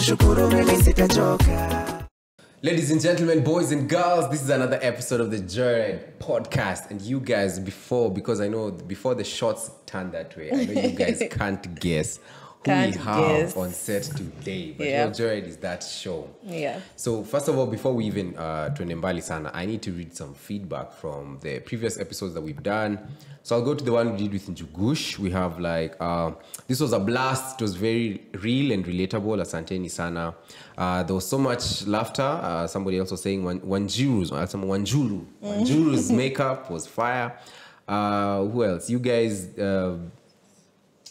kukushukuru mimi sitachoka. Ladies and gentlemen, boys and girls, this is another episode of the Joyriders podcast. And you guys, because I know before the shots turn that way, I know you guys can't guess who we have on set today. But Joyriders is that show. Yeah. So first of all, before we even tuende mbali sana, I need to read some feedback from the previous episodes that we've done. So I'll go to the one we did with Njugush. We have this was a blast. It was very real and relatable. Asanteni sana. There was so much laughter. Somebody else was saying Wanjuru's makeup was fire. Who else? You guys,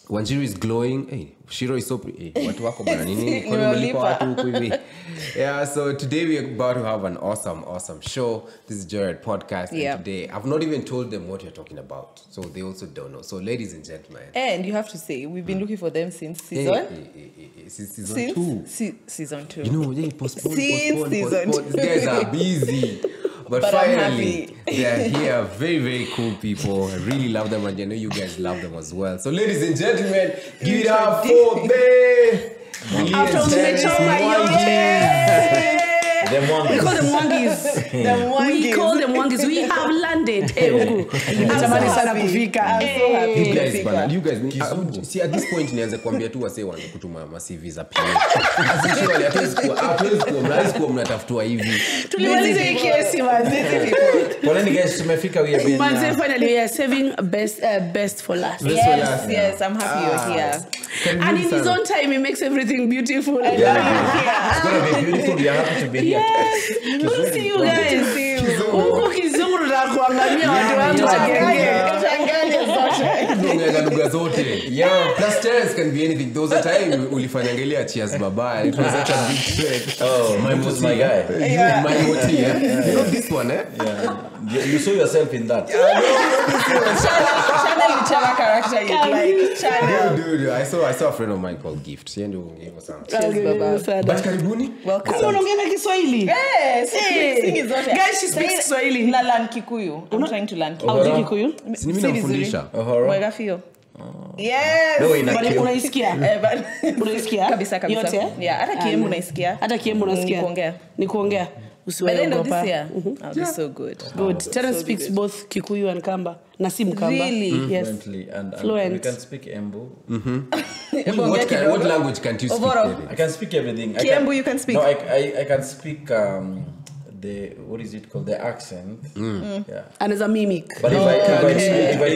Wanjiru is glowing. Hey, Shiro is so pretty. Watu wako bana nini? Yeah, so today we're about to have an awesome show. This is Joyriders podcast. And today, I've not even told them what you're talking about. So they also don't know. So ladies and gentlemen. And you have to say, we've been looking for them since season? Season 2. Season 2. You know, they postpone. Season 2. These guys are busy. But finally, they are here. Very, very cool people. I really love them, and I know you guys love them as well. So, ladies and gentlemen, give it up for Millie and Terrance. We call them Wangis. We call them Wangis. We have landed. You guys, see at this point nianze kuambia tu wase wangu kutuma massive za pia. Actually hatuwezi kuwa mnatafutua hivi. Tulimaliza hii kesi manze. Poleni guys, tumefika we have been. Manze finally we are saving best for last. Yes, I'm happy you're here. And in his own time he makes everything beautiful. It's going to be beautiful. We are happy to be here. Yes. We'll see you guys. Huko kizungu na kuangalia watu wangu zote. Yeah, plus Terence can be anything. There was a time ulifanyangelia cheers baba. It was such a big threat. Oh, mine was my guy. My moti, You know this one, eh? Yeah. You saw yourself in that. Channel whichever character you like. Channel. Dude, I saw a friend of mine called Gift. She ended up giving us some. Cheers, baba. But karibuni. Welcome. Kama unaongea Kiswahili? Yes. Guys, she speaks Kiswahili. Na learn Kikuyu. I'm trying to learn Kikuyu. Au Kikuyu? Si mimi namfundisha. Mwega fio. Yes. No, unaisikia? Unaisikia? Kabisa. Yote? Yeah, hata Kiembu unaisikia. Hata Kiembu unasikia. Ni kuongea. Usiwahi kuogopa. I'll be so good. Good. Terence speaks both Kikuyu and Kamba. Na si Mkamba. Really? Yes. And Fluent. we can speak Embu. What language can you speak? I can speak everything. Kiembu you can speak. No, I can speak the what is it called, the accent. Yeah. And as a mimic. But if I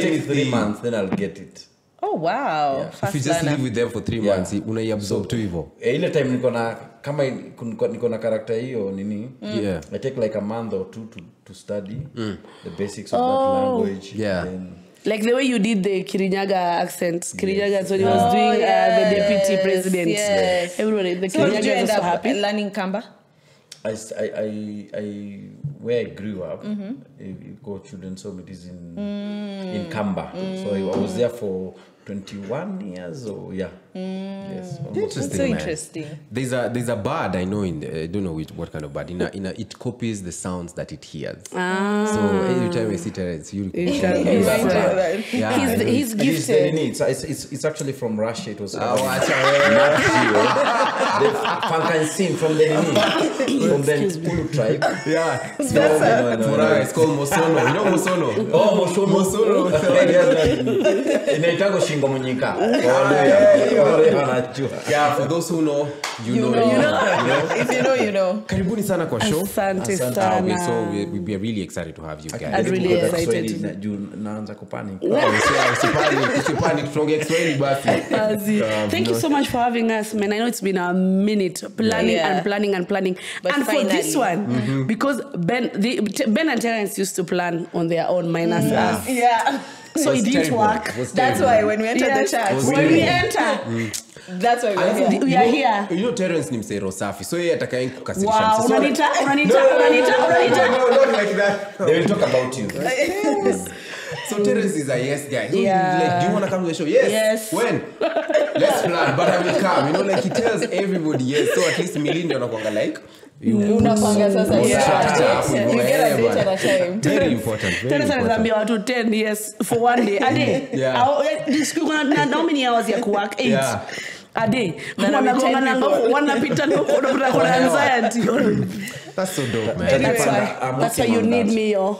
take 3 months, then I'll get it. Oh wow. Yeah. If you just live with them for 3 months, unaiabsorb tu hivyo. Ile time niko na character hiyo nini? Yeah. I take like a month or 2 to study the basics of that language. Yeah. Then Like the way you did the Kirinyaga accent. Kirinyaga, so he was doing the deputy president. Yes. Everybody, the So did you Kirinyaga end was so up happy. learning Kamba? I where I grew up, children's home, it is in Kamba. So I was there for 21 years or yes. Interesting, So interesting. There's a bird I know I don't know what kind of bird. It copies the sounds that it hears. So every time I see Terence, he's gifted. It's actually from Russia. It was the Fankansin from the Ulu tribe. Yeah. It's called Mosono. You know Mosono? Oh, Mosono. Yeah, for those who know, you know. If you know, you know. Karibuni sana kwa show. Asante sana. So we are really excited to have you guys. I'm really excited. Naanza kupanic. Thank you so much for having us, man. I know it's been a minute planning and planning. But and finally. for this one, because Ben and Terence used to plan on their own minus us. Yeah. So it didn't work. That's why when we entered the chat, when we enter, that's why we are here. You know Terence ni msero safi. So yeye atakaye kukasirisha. Wow, unanita. No, not like that. They will talk about you. So Terence is a yes guy. So Yeah. like, do you want to come to the show? Yes. When? Let's plan, but I will come. You know, like he tells everybody yes. So at least Millie ndio anakuanga like unapanga sasa you get a date at a time. Very important. Terence anaambia watu 10 years for one day. A day. Yeah. How many hours ya kuwork? 8. Yeah. Ade, wanapita kuna anxiety. That's so dope, man. That's why you need me, yo.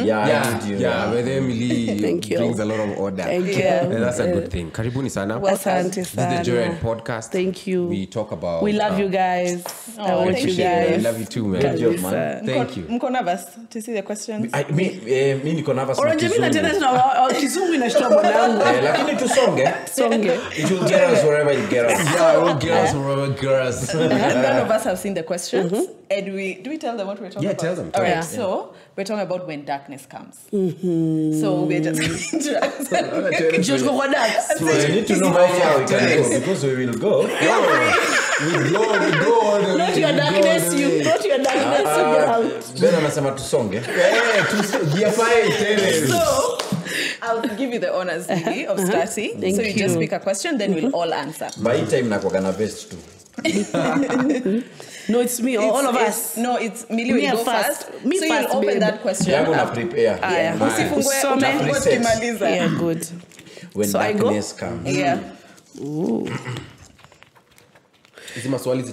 Yeah, with Emily Thank you. brings a lot of order. Thank you. And that's a good thing. Karibuni sana. Asante This is sana. the Joyride podcast. Thank you. We talk about. We love you guys. I want you appreciate it. guys. We love you too, man. Good job, man. Thank you. Mko nervous to see the questions? Mi niko nervous na Oranjemina tena kizungu. kizungu inashtua mwanangu. Lakini tusonge. Songe. It will get us wherever it gets us. Yeah, we'll get us wherever girls. None of us have seen the questions. And do we tell them what we're talking about? Yeah, tell them. All right, Yeah. so we're talking about when darkness comes. So we're just going to answer. George Kokodax. So you need to know how far we can go because we will go. We go. Not your darkness, you. Not your darkness, you get out. Ben anasema tusonge. So I'll give you the honors, Millie, of starting. Thank so you just you. pick a question, then we'll all answer. By hii time nakuwa na vest too. No, it's me. All of us. No, it's Millie Me will go first. first. Me so first, you'll open babe. that question. Yangu na prepare. Yeah. Usifungue, Usome. utafungue tukimaliza. Yeah, good. When So I go? darkness comes. Yeah. Hizi maswali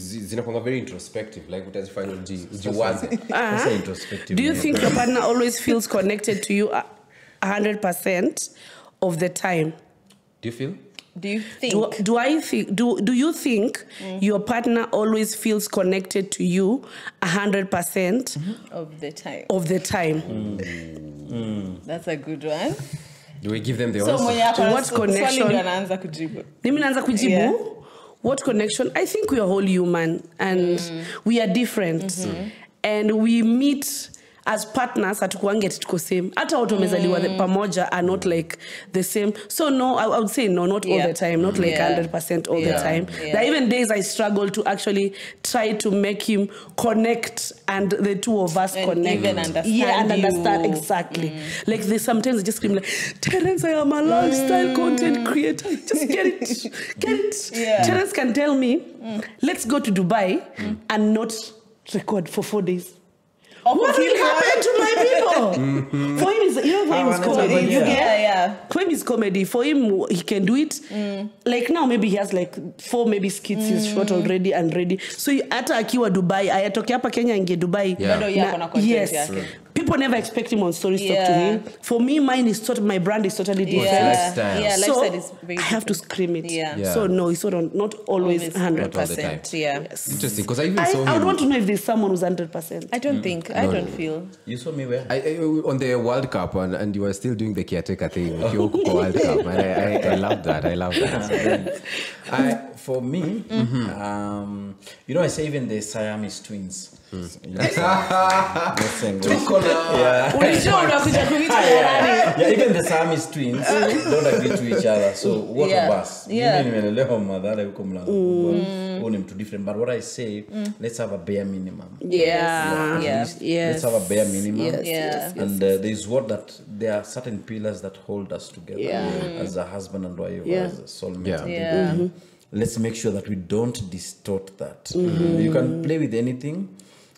zinakuwa very introspective, like utazifanya ujiwaze. That's introspective. Do you think your partner always feels connected to you 100% of the time? Do you feel? Do you think? Do you think your partner always feels connected to you 100% Of the time. of the time? That's a good one. Do we give them the So answer? mwenye ako na What swali connection? ndio anaanza kujibu. Mimi naanza kujibu. Yeah. What connection? I think we are all human and we are different. And we meet as partners hatukuange tuko same. Hata watu wamezaliwa pamoja are not like the same. So no, I would say no, not all the time, not like 100% all the time. There are even days I struggle to actually try to make him connect and the two of us And connect. even understand Yeah, and you. understand exactly. Like they sometimes just scream like, Terence, I am a lifestyle content creator. Just get it. Get it. Yeah. Terence can tell me, let's go to Dubai and not record for 4 days. What will happen to my people? For him, is for him, it's comedy. You get? Yeah. For him, it's comedy. For him, he can do it. Like now, maybe he has like 4 maybe skits he's shot already and ready. So hata akiwa Dubai, ayatoke hapa Kenya inge Dubai. Yeah. Bado yako na content Yes. yake. People never expect him on stories talk to Yeah. him. For me, mine is my brand is totally different. lifestyle. Yeah, So lifestyle is very I have to scream it. Yeah. So no, it's not always Always 100%. Yeah. Interesting, because I even saw him. I would want to know if there's someone who's 100%. I don't think. I don't feel. You saw me where? On the World Cup and you were still doing the caretaker thing with your World Cup. And I love that. I love that. For me, I say even the Siamese twins. Yeah, even the Siamese twins don't agree to each other. So what of us? Mimi nimelelewa madhara yuko mlango kubwa. Ni mtu different. But what I say, let's have a bare minimum. Yeah. Yes. Let's have a bare minimum. Yes. And there's what that there are certain pillars that hold us together as a husband and wife, as a soulmate. Yeah. Let's make sure that we don't distort that. You can play with anything.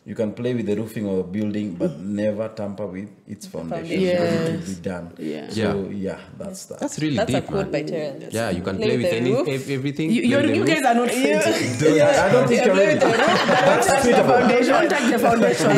You can play with the roofing of a building, but never tamper with its foundation. Because it will be done. Yeah. So that's that. That's really That's a deep, quote man. by Terrance. Yeah, you can Play play with with the roof. everything. You guys are not fit. I don't think you're ready. That's tweetable. Don't touch the foundation.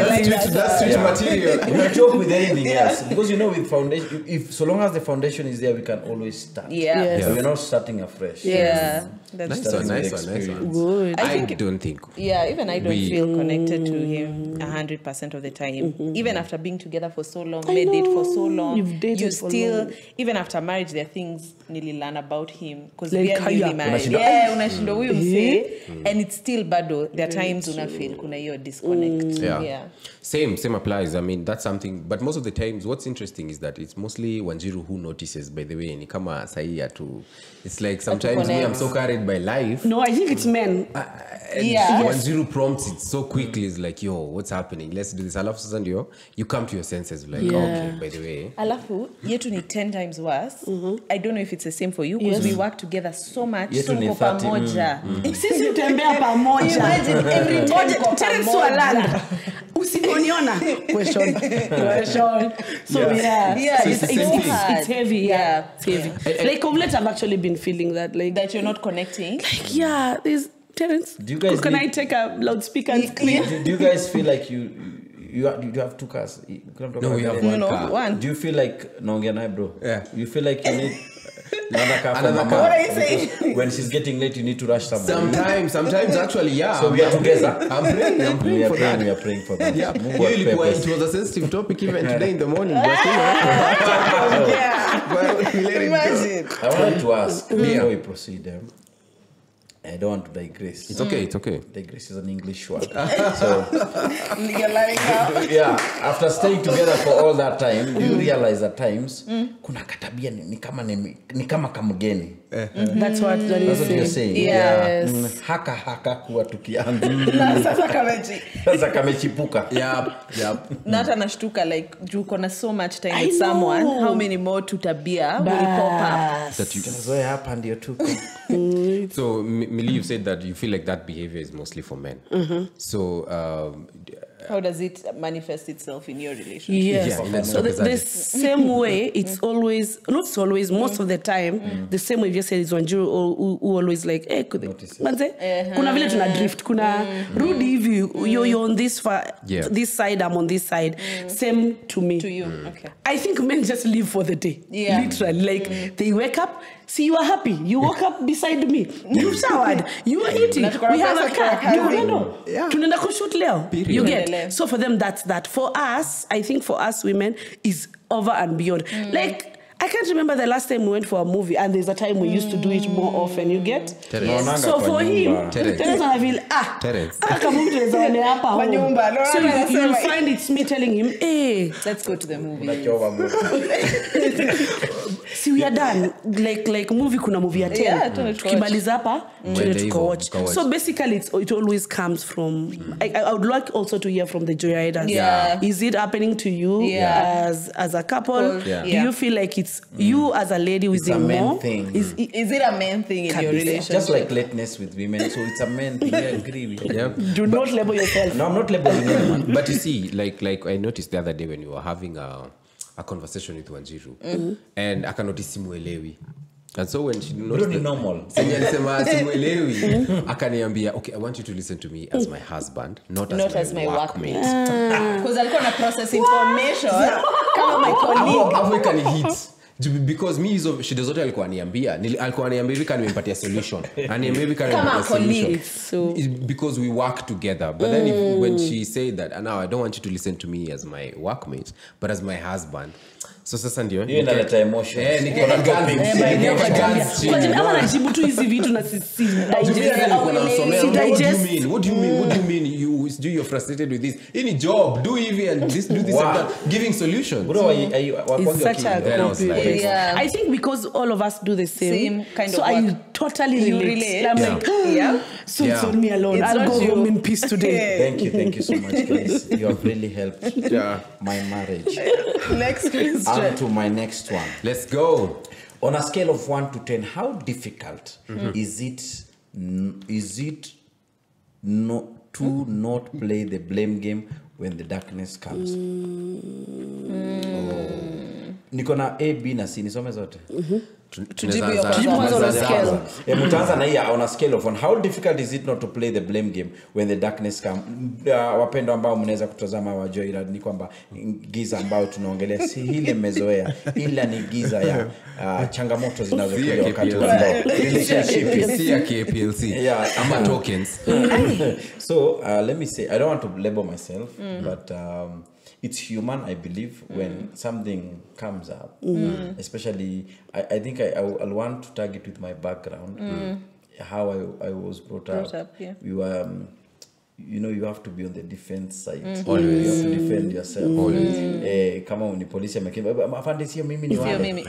That's switch material. You can joke with anything else. Because with foundation, if so long as the foundation is there, we can always start. Yeah. Yes. So we're not starting afread. Yeah. That's Nice one, That's nice the one, nice one. Good. I don't think. Yeah, even I don't We- feel connected to him 100% of the time. Even after being together for so long, made it for so long, You've dated you for still, long. even after marriage, there are things nili learn about him because Like we are newly haya. married. Unashinda, Yeah, unashinda huyu msee, and it's still bado. There are times una feel kuna hiyo disconnect. Yeah. Same applies. I mean, that's something. But most of the times, what's interesting is that it's mostly Wanjiru who notices. By the way, ni kama sahiya tu. It's like sometimes me, I'm so carried by life. No, I think it's men. And Yeah. Wanjiru prompts it so quickly. It's like, yo, what's happening? Let's do this. Alafu sasa ndio, you come to your senses. Like, okay, by the way. Alafu, yetu ni 10 times worse. I don't know if it's the same for you because we work together so much. Yetu So ni mko 30. pamoja. Sisi tembea pamoja. Imagine every time Ngoja, mko Terence pamoja. Walanda. Usiponiona question. So Yeah, it's hard. It's heavy. Yeah, it's heavy. Like of late, I've actually been feeling that, like that you're not connecting. Like there's Terence. Do you guys can I take a loudspeaker and scream? Do you guys feel like you have 2 cars? No, we have one car. One. Do you feel like naongea bro? Yeah. You feel like you need another car for Another mama? car. What are you saying? Because when she's getting late, you need to rush somewhere. Sometimes actually, yeah. So we are together. I'm praying We for that. are praying for that. Yeah, Mungu atupe it pesa. was a sensitive topic even today in the morning. But well, let it go. Imagine. I wanted to ask before we proceed. I don't want to digress. It's okay. Digress is an English word. So You're lying now. yeah, after staying together for all that time, do you realize at times kuna katabia ni kama kamgeni. That's what That's what you're saying. Yes. Haka kuwa tukianza. Na sasa kameji. Sasa kamechipuka. Yep. Na hata nashtuka like juu kona so much time I with someone, know. how many more tutabia will pop up. That you Zoea hapa ndio tuko. So, Millie, you said that you feel like that behavior is mostly for men. So, How does it manifest itself in your relationship? Yes. Yeah, in So that the same way, it's always, not always, most of the time, the same way you just said is Wanjiru who always like, hey, manze, kuna vile tuna drift, kuna rudi hivi, you're on this this side, I'm on this side. Same to me. To you, okay. I think men just live for the day. Yeah. Literally. Like, they wake up, see you are happy. You woke up beside me. You showered. You are eating. We have a car. You know. Tunaenda kushoot leo. You get. So for them, that's that. For us, I think for us women, is over and beyond. Like, I can't remember the last time we went for a movie, and there's a time we used to do it more often. You get? Terence. So for him, Terence. Terence anavile Terence. hapa nyumba. No, so no, you'll find it's me telling him, hey, Let's go to the movie. see we are done. Like movie kuna movie ya 10. Yeah, tukimaliza hapa Twende hivyo, watch. tukawatch. So basically it always comes from I would like also to hear from the Joyriders. Yeah. Is it happening to you as a couple? Yeah. Do you feel like it's you as a lady with It's a man more? thing. Is it a main thing in your relationship? Just like lateness with women, so it's a man thing. I agree with you. Yeah. do not label yourself. No, I'm not labeling anyone. But you see, like I noticed the other day when we were having a conversation with Wanjiru, and I notice simuelewi. And so when she noticed Really normal. alisema simuelewi, akaniambia, okay, I want you to listen to me as my husband, not as my workmate. Because alikuwa na process information kama my colleague. Hapo ikanihit. Because me hizo shida zote alikuwa aniambia hivi kama nimempatia solution, aniambia hivi kama nimempatia solution. So Because we work together. But then when she said that, and now I don't want you to listen to me as my workmate, but as my husband. So sasa ndio Hiyo inaleta emotions. ama najibu tu hizi vitu na sisi What do you mean? You're frustrated with this? Any job, do hivi and this, do this, Wow. and that. Giving solutions. Bro, It's such a Then I was like, complex. Yeah. I think because all of us do the same kind so of I work. totally You relate. relate. I'm Yeah. like, Yeah. so it's on me alone. It's I'll not go you. home in peace today. Thank you so much, guys. You have really helped my marriage. Next question. On to my next one. Let's go. On a scale of 1 to 10, how difficult is it not to not play the blame game when the darkness comes? Niko na A, B na C, nisome zote. Tujibu on a scale. Mutaanza na hii on a scale of 1. How difficult is it not to play the blame game when the darkness comes? Wapendo ambao mnaweza kutazama wa Joyride ni kwamba giza ambao tunaongelea si hile mezoea, ila ni giza ya changamoto zinazokuja wakati wa relationship. See a KPLC. Yeah. Ama tokens. So let me say, I don't want to label myself, but it's human, I believe, when something comes up. Especially, I think I'll want to target with my background, how I was brought up. Yeah. We were, you have to be on the defense side. Always. You have to defend yourself. Always. Kama ni polisi amekimba, afande sio mimi ni wale.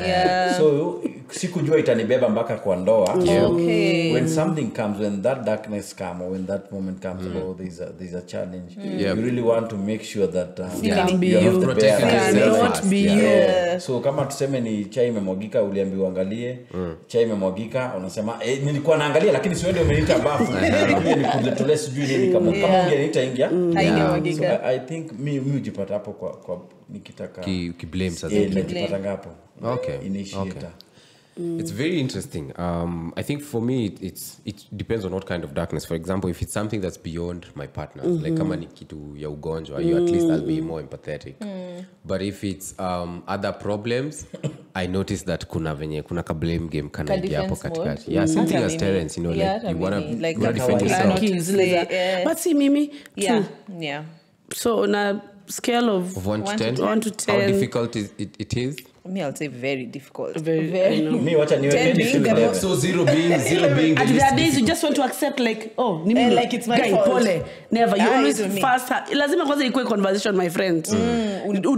So sikujua itanibeba mpaka kwa ndoa. Okay. When something comes, when that darkness comes, or when that moment comes, oh, there's a challenge. You really want to make sure that can be you have you. the Protect bear. yourself. Cannot be you. So kama tuseme ni chai imemwagika, uliambiwa angalie, chai imemwagika, unasema nilikuwa naangalia lakini sio ndio umeniita bafu. Mimi nikuletolea sijui nini kama kama ungeniita ingia. Haingemwagika. So I think mi ujipata hapo kwa nikitaka blame sasa. Nikipata ngapo. Okay. Initiator. It's very interesting. I think for me, it depends on what kind of darkness. For example, if it's something that's beyond my partner, like kama ni kitu ya ugonjwa, you at least I'll be more empathetic. But if it's other problems, I notice that kuna ka blame game kana ingia hapo katikati. Yeah, something as Terence, you know, like you wanna defend yourself. But see, Mimi, too. Yeah. So on a scale of 1 to 10, 1 to 10, how difficult it is? Me, I'll say very difficult. Very. Me wacha niwe 10 So zero being the At least the days you just want to accept like, oh, ni mimi, like it's my guy, fault. pole. Never. You always it's me. fast. Lazima kwanza ikuwe conversation, my friends.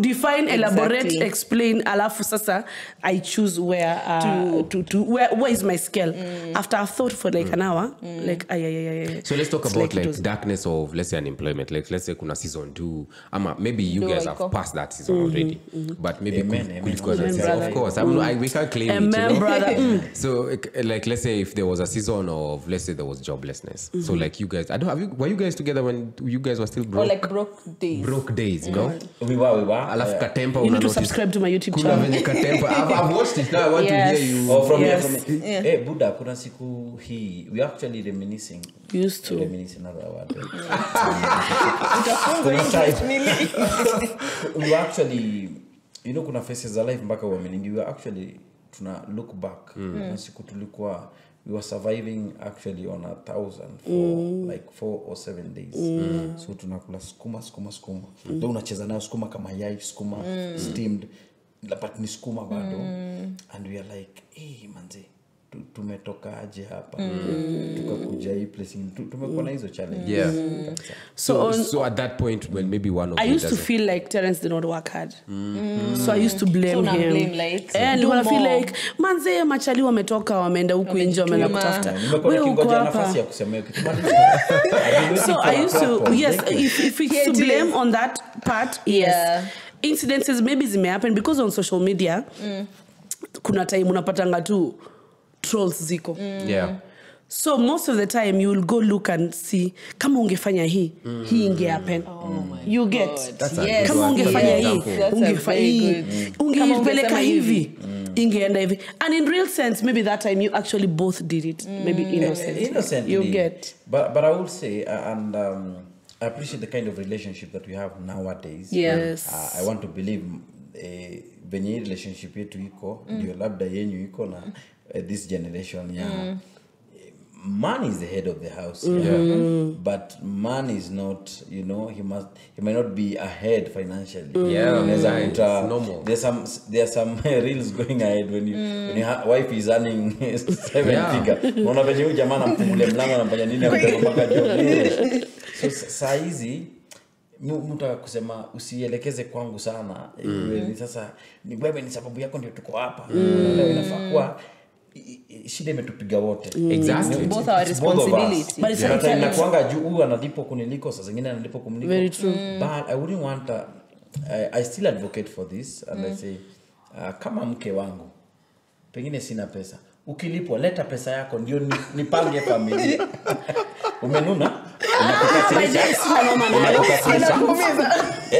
Define, elaborate, explain. Alafu sasa, I choose where where is my scale. After I've thought for like an hour, like So let's talk It's about like it like was- darkness of, let's say, unemployment. Like let's say kuna season 2. Maybe you guys have passed that season already. But maybe of course. We can't claim it, you know? brother. So like let's say if there was a season of, let's say there was joblessness. So like you guys, were you guys together when you guys were still broke? Or like broke days. Broke days, you know? We were. Alafu katempa You need to notice. subscribe to my YouTube Kuna channel. venye katempa. I've watched it now. I want to hear you. Oh, from Yes. here. Hey, Buddha, kuna siku hii. We actually reminiscing. Used to. Reminiscing another word. We actually, you know, kuna faces za life mpaka uaminingi. We actually tuna look back. Na siku tulikuwa, we were surviving actually on 1,000 for like 4 or 7 days. So tunakula skuma. Ndio unacheza nayo skuma kama yai, skuma steamed, but ni skuma bado. And we are like, hey manze, tumetoka aje hapa, tukakuja hii place, tumekuwa na hizo challenge. Yeah. So at that point when maybe one of I you used to doesn't- feel like Terence did not work hard. So I used to blame So now him. blame, like, And do when I feel more. like, manze machali wametoka wameenda huku nje wameenda kutafuta. Nimekuwa Wewe uko nikingoja nafasi hapa. ya kusema hiyo kitu. So I used to, yes, if it's to blame on that part, yes. Yeah. Incidences maybe zime happen because on social media, kuna time unapatanga tu trolls ziko. Yeah. So most of the time you will go look and see kama ungefanya hii inge happen. You get. That's a Yes. good Kama one. ungefanya hii Example. That's a ungefanya very hii good. Kama ungepeleka ungesema hivi ingeenda hivi. And in real sense maybe that time you actually both did it, maybe innocently. You get. But I will say, and I appreciate the kind of relationship that we have nowadays. Yes. I want to believe venye relationship yetu iko ndio labda yenyu iko na this generation ya man is the head of the house, but man is not, you know, he may not be ahead financially. It's normal. There's some reels going ahead when your wife is earning 7 figure. Unaona venye huyu jamaa anamfungulia mlango anafanya nini mpaka job. So saa hizi mtu kusema usielekeze kwangu sana. Ni sasa ni wewe, ni sababu yako ndio tuko hapa. Leo inafaa kuwa shida imetupiga wote. Exactly. Both our responsibility. But it's Inakuanga juu huyu analipo kuniliko, saa zingine analipo kumliko. Very true. But I wouldn't want I still advocate for this, and I say kama mke wangu pengine sina pesa, ukilipwa leta pesa yako ndio nipange familia. Umenuna?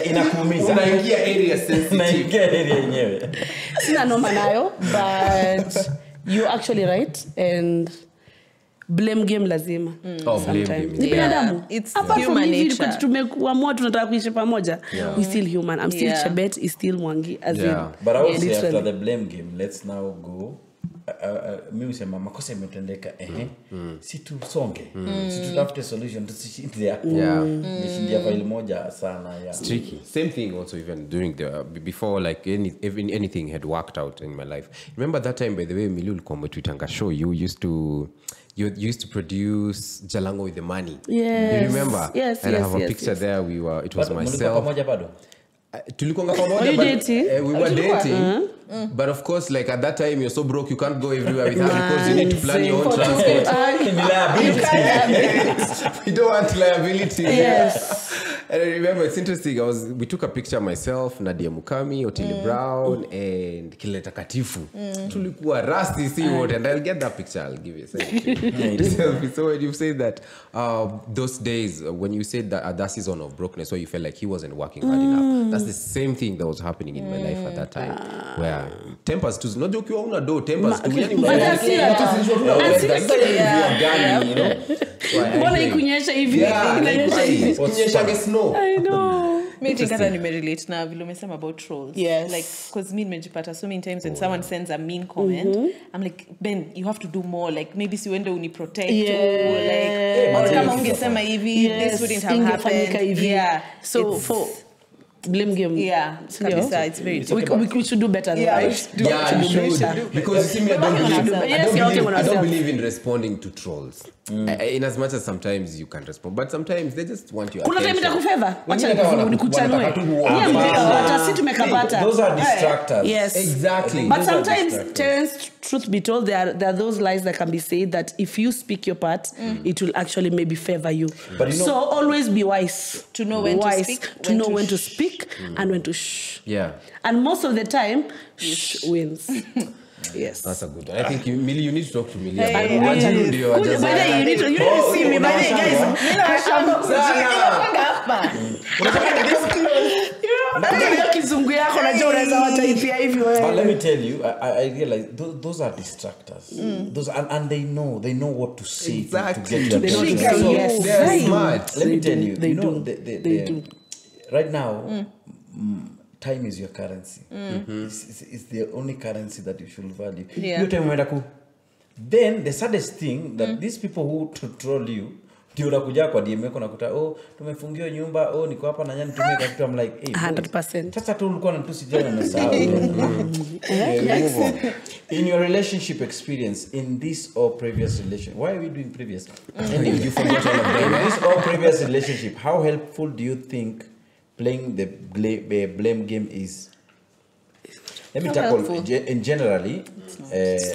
Inakuumiza. Unaingia area sensitive. Unaingia area yenyewe. Sina noma nayo, but you're actually right, and blame game lazima. Blame game. Ni binadamu. It's Apart from human hivi nature. tumekuamua tunataka kuishi pamoja, we still human. I'm still Chebet, is still Mwangi, as in. But I would say literally. after the blame game, let's now go. Mi usema makosa imetendeka, si tu songe, si tutafute solution, tusishinde hapo. Nishindia file moja sana. It's tricky. Same thing also even during before like anything had worked out in my life. Remember that time, by the way, Millie ulikuwa umetwitanga show, you used to produce Jalango with the Money. Yes. You remember? Yes, and yes, I have a yes, picture yes. there. It was But myself. mlikuwa pamoja bado? Tulikonga pamoja, Were you but, dating? we were dating. But of course, like at that time, you're so broke, you can't go everywhere with her because you need to plan your own transport. We don't want liability. Yes. And I remember it's interesting. We took a picture myself, Nadia Mukami, Otile Brown, and Kileta Katifu. Tulikuwa rusty, see what, and I'll get that picture. I'll give you a second. So when you say that, those days when you said that season of brokenness, where you felt like he wasn't working hard enough, that's the same thing that was happening in my life at that time. Where tempers to no joke, you own a door, tempers to you know. I know. Maybe kata nimerelate na vile umesema about trolls. Yes. Like, because me nimejipata so many times when someone sends a mean comment, I'm like, Ben, you have to do more. Like, maybe si uende uni protect. Like, or kama ungesema hivi, this wouldn't have happened. Yeah. So for blame game. Yeah. Kabisa, it's very we should do better. You should. Because you see me, I don't believe in responding to trolls. In as much as sometimes you can respond, but sometimes they just want your attention. Kuna time itakufeva. Acha nikuchanue. Those are distractors. Yes. Exactly. But sometimes, Terence, truth be told, there are those lies that can be said that if you speak your part, it will actually maybe favor you. But you know, so always be wise. To know when to speak. To know when to speak and when to shh. Yeah. And most of the time, shh wins. Yes. That's a good one. I think Millie, you need to talk to Millie. You need to see me. By the guys. But let me tell you, I realize those are distractors. Those and they know what to say to get your attention. Yes. They're smart. Let me tell you, They do. Right now, time is your currency. It's the only currency that you should value. Yeah. Then the saddest thing that these people who troll you, ndio unakuja kwa DM yako nakuta tumefungiwa nyumba niko hapa na nyani tumeka kitu. I'm like 100%. Sasa tu ulikuwa unatusi jana umesahau. In your relationship experience, in this or previous relation, why are we doing previous? You forgot all of them. In this or previous relationship, how helpful do you think playing the blame game is? Let me tackle in generally.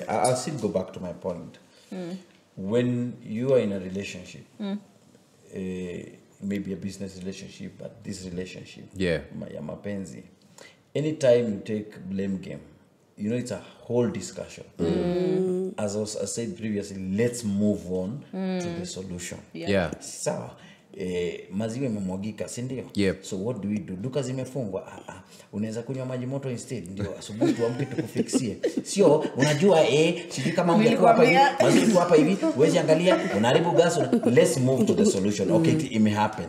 I'll still go back to my point. When you are in a relationship, maybe a business relationship, but this relationship, mapenzi, anytime you take blame game, you know it's a whole discussion. As I said previously, let's move on to the solution. So, maziwa imemwagika, si ndio? So what do we do? Duka zimefungwa. Unaweza kunywa maji moto instead, ndio asubuhi tuamke tukufixie. Sio unajua sijui kama ungekuwa hapa hivi, maziwa iko hapa hivi, uweze angalia, unaharibu gas. Let's move to the solution. Okay, it may happen.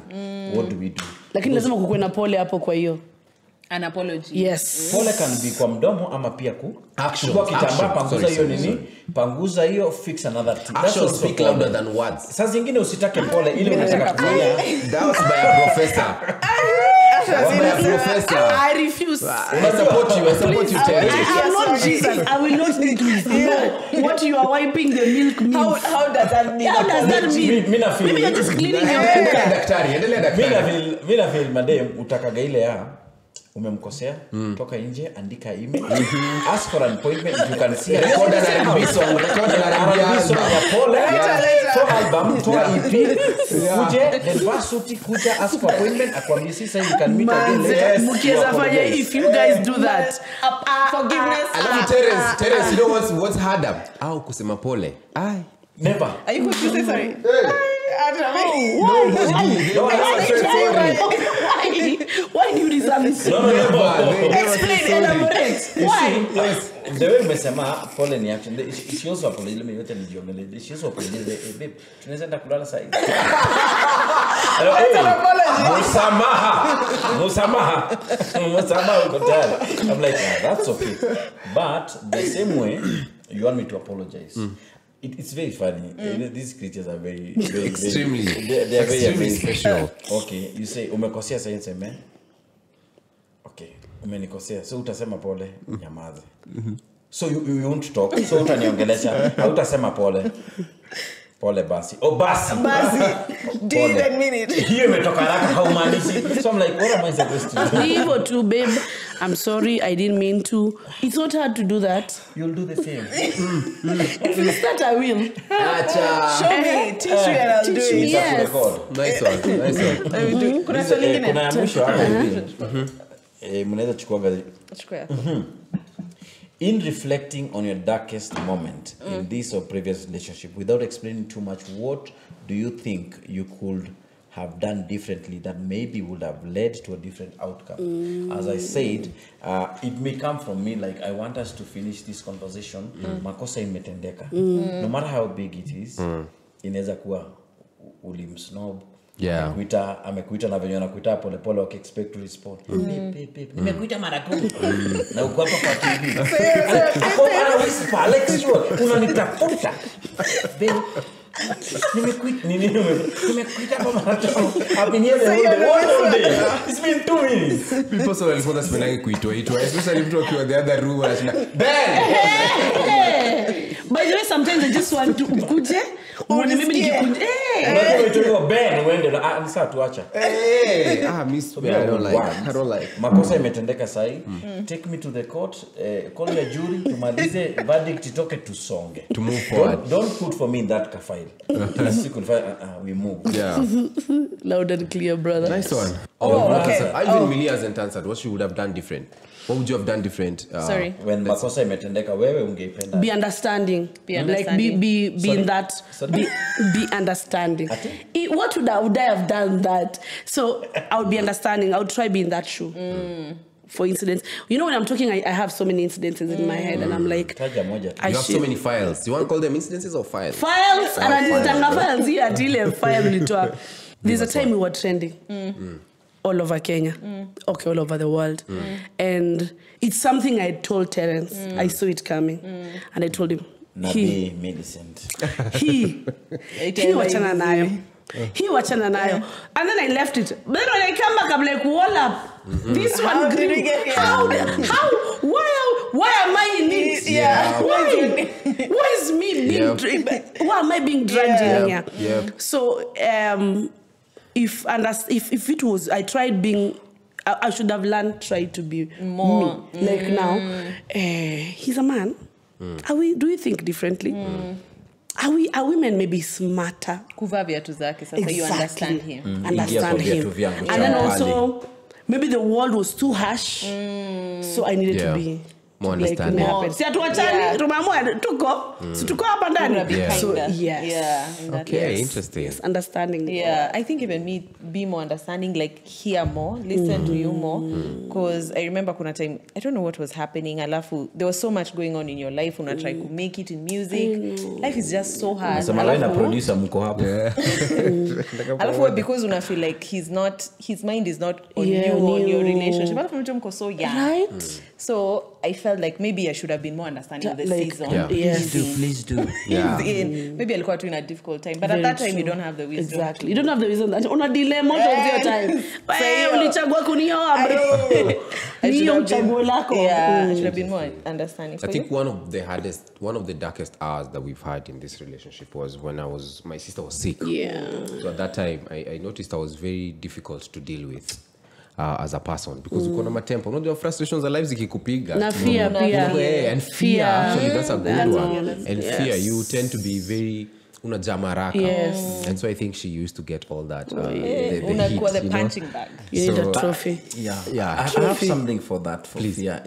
What do we do? Lakini lazima kukuwe na pole hapo kwa hiyo. An apology. Yes. Pole can be kwa mdomo ama pia kwa kitambaa, panguza hiyo nini? Panguza hiyo, fix another thing. Actions speak louder than words. Sasa zingine usitake pole ile unataka kufanya. That was by a professor. I refuse. I support you, Terence. I am not Jesus. I will not need to. What you are wiping the milk means. How does that mean? How does that mean? Mimi na feel. Maybe you're just cleaning your Endelea daktari. Mimi na feel madam utakaga ile umemkosea, toka nje, andika email, ask for an appointment. You can see record an R&B song ya pole, for album, for EP, kuje, then suti kuja, ask for appointment, akwambia sasa you can meet again later. Mukiweza fanya, if you guys do that, forgiveness. Alafu Terence, you know what's harder? Au kusema pole. Never. Are you going to say sorry? Why do you deserve this? No. Explain, elaborate. Why? The way umesema pole ni action. She also apologize. Let me yote nijiongele. She also apologize. Babe, tunaweza enda kulala sasa hivi. Musamaha uko tayari. I'm like, that's okay. But the same way you want me to apologize. It's very funny. These creatures are very extremely they are very special. Okay, you say umekosea sasa niseme. Okay, umenikosea. So utasema pole, nyamaze. So you won't talk. So utaniongelesha, hautasema pole. pole basi. Oh basi. Do you even mean it? Hiyo imetoka haraka haumaanishi. So I'm like, what am I supposed to do? Evil too, babe. I'm sorry, I didn't mean to. It's not hard to do that. You'll do the same. If you start, I will. Show me, teach me and I'll do Teach me. it. Yes. Nice one. Kuna swali lingine? Kuna ya mwisho hapa hivi. Mnaweza chukua Chukua. in reflecting on your darkest moment in this or previous relationship, without explaining too much, what do you think you could have done differently that maybe would have led to a different outcome? As I said, it may come from me, like I want us to finish this conversation. Makosa imetendeka. No matter how big it is, inaweza kuwa ulimsnob. Yeah. Amekuita na venye anakuita pole pole expect to respond. Nimekuita mara 10. Na uko hapa kwa TV. Hapo ana whisper Alex unanitafuta. Nimekuita hapa mara 10. I've been here the whole day. It's been 2 minutes. People so walikuwa spending kuitwa especially mtu akiwa the other room anasema Ben. By the way, sometimes I just want to ukuje. Uone mimi nikikuja. Unajua Ben uende na ni saa tuacha. Miss I don't like. Makosa imetendeka sahi. Take me to the court, call your jury, tumalize verdict itoke tusonge. To move forward. Don't put for me in that file. We move. Yeah. Loud and clear, brother. Nice one. Okay. Even Millie hasn't answered. What she would have done different? What would you have done different? Sorry. When makosa imetendeka wewe ungeipenda. Be understanding. Be understanding. Like be Sorry? in that. Sorry? Be understanding. What would I have done that? So I would be understanding. I would try be in that shoe. For incidents, you know, when I'm talking, I have so many incidences in my head, and I'm like, Taja moja tu. You have so many files. You want to call them incidences or files? Files, and I didn't files here until a file will. There's a time we were trending all over Kenya, okay, all over the world, and it's something I told Terence. I saw it coming, and I told him, Nabi Millicent. he wachana nayo. He wachana nayo. And then I left it. But then when I come back, I'm like, wall up. This one did we get here? How? Why am I in it? Yeah. Why is me being why am I being dragged in here? Yeah. So if it was, I tried being, I should have learned, tried to be More. me. Like now, he's a man. Do you think differently? Are women maybe smarter? Kuvaa viatu zake sasa you understand him. Understand him. And then also, maybe the world was too harsh, so I needed to be more understanding. Si atuachani, tumeamua tuko, si tuko hapa ndani. So yes. Okay, interesting. Yes, understanding. Yeah, I think even me be more understanding, like hear more, listen to you more. Because I remember kuna time, I don't know what was happening. Alafu, there was so much going on in your life. Una try to make it in music. Life is just so hard. Sema na producer mko hapo. Alafu because una feel like his mind is not on you, on your relationship. Alafu mtu mko so young. Right? So I felt like maybe I should have been more understanding of the season. Yeah. Yes. Please do. Yeah. Maybe alikuwa tu in a difficult time, but Very at that time true. you don't have the wisdom. Exactly. You don't have the reason that una delay most of your time. Wewe ulichagua kunioa bro. Niyo chaguo lako. Yeah, I should have been more understanding. I think one of the darkest hours that we've had in this relationship was when my sister was sick. Yeah. So at that time, I noticed I was very difficult to deal with as a person because uko na matempo. Unajua frustrations za life zikikupiga. Na fear pia. And fear. Actually, that's a good one. Yes. And fear, you tend to be very unajamaraka. Yes. And so I think she used to get all that. Unakuwa the punching bag. You need a trophy. Yeah. Yeah. I have something for that. Please. Fear.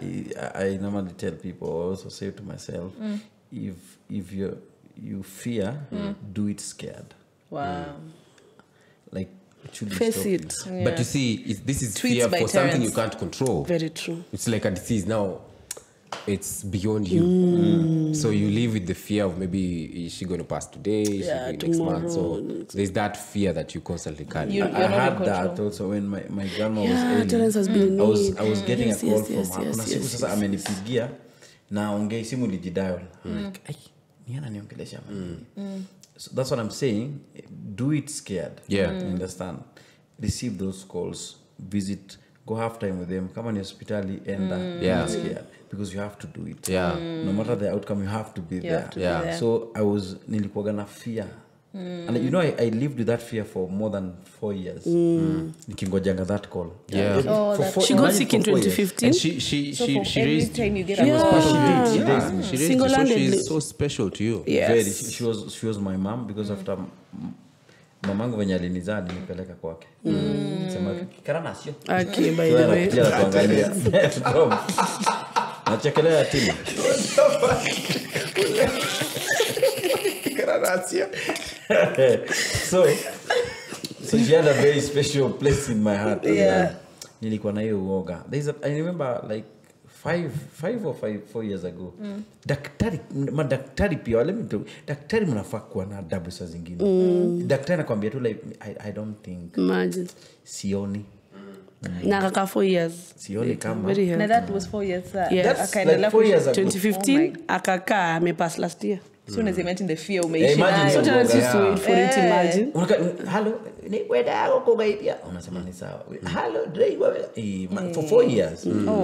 I normally tell people, I also say to myself, if you fear, do it scared. Wow. Like, it should Face stop it. you. Yeah. But you see, this is Tweets fear by for something Terrance. you can't control. Very true. It's like a disease now. It's beyond you. So you live with the fear of maybe is she going to pass today? Is she going next month? So there's that fear that you constantly carry. You're I not in had control. that also when my grandma was Yeah, ailing. Terence has been in I was need. getting Yes, a call yes, from yes, her. yes, Kuna siku yes, sasa yes. amenipigia na ongei simu lijidial. I'm like, "Ai, ni ananiongelesha mimi." So that's what I'm saying. Do it scared. Yeah. You understand? Receive those calls. Visit. Go have time with them. Kama ni hospitali enda. Yeah. Do it scared because you have to do it. Yeah. No matter the outcome, you have to be there. have to be Yeah. there. So nilikuwaga na fear And you know, I lived with that fear for more than 4 years. Nikingojanga that call. Yeah. She got sick in 2015. And she raised time you get she was a special Yeah. to you. She Yeah. She raised you, so Single-handedly. she's so special to you. Yes. Very. She was my mom because after mamangu venye alinizaa nilipeleka kwake. Sema karana sio. Okay, by the way. Tuangalia. Nachekelea yatima. So she had a very special place in my heart. Yeah. Nilikuwa na hiyo uoga. I remember like 4 years ago. Madaktari pia wale mtu daktari mnafaa kuwa na adabu saa zingine. Daktari anakuambia tu like I don't think. Imagine. Sioni. Na kaka 4 years. Sioni kama. Very Now healthy. that was 4 years. Yes. That's like 4 years ago. 2015 akakaa amepass last year. As soon as you mentioned the fear, umeishi Imagine nayo. so Terence used to wait for it, imagine. Hello, ni kwenda yako kugaibia. Unasema ni sawa. Hello, Dre, for 4 years.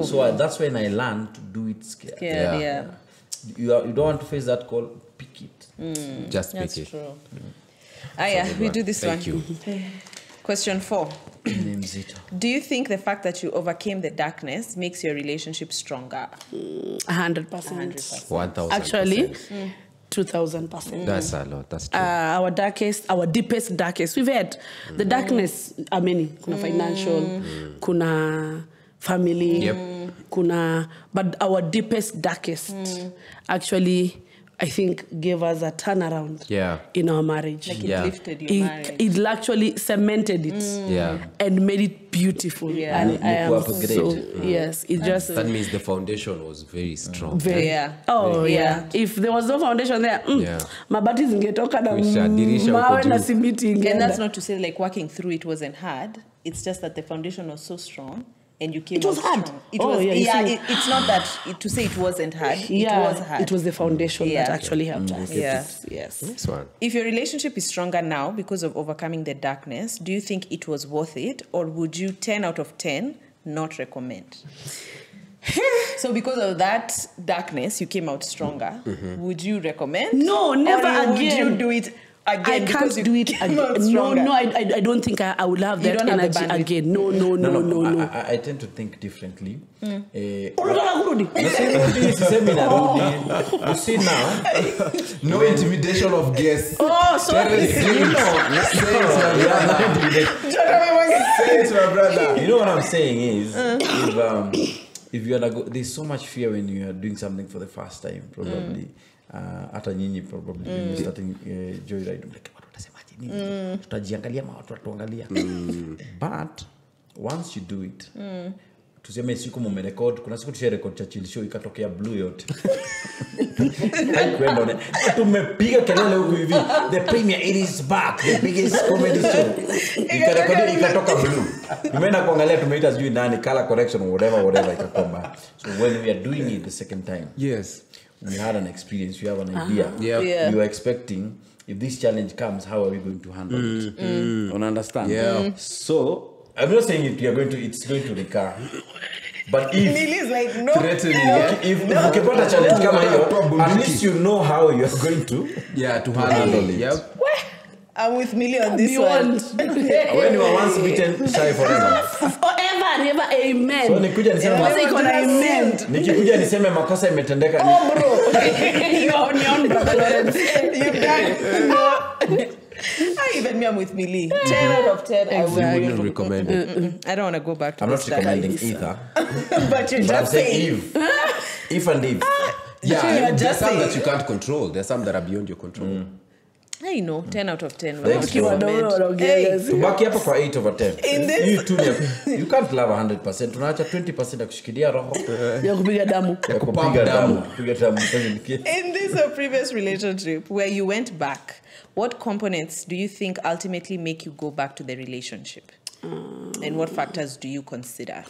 So that's when I learned to do it scared. Yeah. You don't want to face that call, pick it. Just pick That's it. true. We do this Thank one. you. Question 4. Ni mzito. Do you think the fact that you overcame the darkness makes your relationship stronger? 100%. 1,000%. Actually, 2,000%. That's a lot. That's true. Our deepest darkest. We've had the darkness are many. Kuna financial, kuna family, Yep. but our deepest darkest actually, I think, gave us a turnaround in our marriage. Like it lifted your marriage. It actually cemented it and made it beautiful. Yeah. And I am upgrade. so, yes, it just... That means the foundation was very strong. Very, if there was no foundation there, mabati zingetoka na Dirisha mawe huko na juu. simiti And ingeenda. that's not to say like working through it wasn't hard. It's just that the foundation was so strong and you came It was out hard. strong. It was, it's not that to say it wasn't hard. It was hard. It was the foundation that actually helped us. Yes. This one. If your relationship is stronger now because of overcoming the darkness, do you think it was worth it, or would you 10 out of 10 not recommend? So because of that darkness, you came out stronger. Would you recommend? No, never or again. Would you do it again? I can't do it again. No, I don't think I will have You that don't have the energy bandwidth. again. No. I tend to think differently. Unataka kurudi? You see now, No intimidation of guests. Oh, sorry. Say it to my brother. You know what I'm saying is, if you are there's so much fear when you are doing something for the first time, probably. Hata nyinyi probably when you're starting Joyride, like watu watasemaje nini? Tutajiangalia ama watu watuangalia. But once you do it, tuseme siku mumerecord, kuna siku tusharecord cha chill show ikatokea blue yote. Kwenda one. Tumepiga kelele huku hivi. The premier it is back. The biggest comedy show. Ikatoka blue. Tumeenda kuangalia tumeita sijui nani color correction whatever ikakoma. So when we are doing it the second time. Yes. We had an experience, we have an idea. Yeah. We were expecting if this challenge comes, how are we going to handle it? You understand? Yeah. So I'm not saying it's going to recur. But if Millie's like, no. if ukipata challenge kama hiyo, at least you know how you're going to to handle it. Yep. I'm with Millie on this one. when you are once bitten, shy forever. Forever, never, amen. So nikuja niseme What's it gonna amen? nikikuja niseme makosa imetendeka. Oh, bro. You are on your own, brother Lawrence. You've done. Even me, I'm with Millie. 10 out of 10. I wouldn't recommend it. I don't want to go back to I'm this not recommending time. either. But you're But I'm just saying saying. if and if. There's some that you can't control. There's some that are beyond your control. I know, 10 out of 10. Thanks, Recommend. bro. Hey, Tubaki hapa kwa 8 over 10. In this- You can't love 100%. Tunaacha 20% ya kushikilia roho. Ya kupiga damu. Ya kupump kupiga damu. damu. Kupiga damu. in this or previous relationship where you went back, what components do you think ultimately make you go back to the relationship? And what factors do you consider?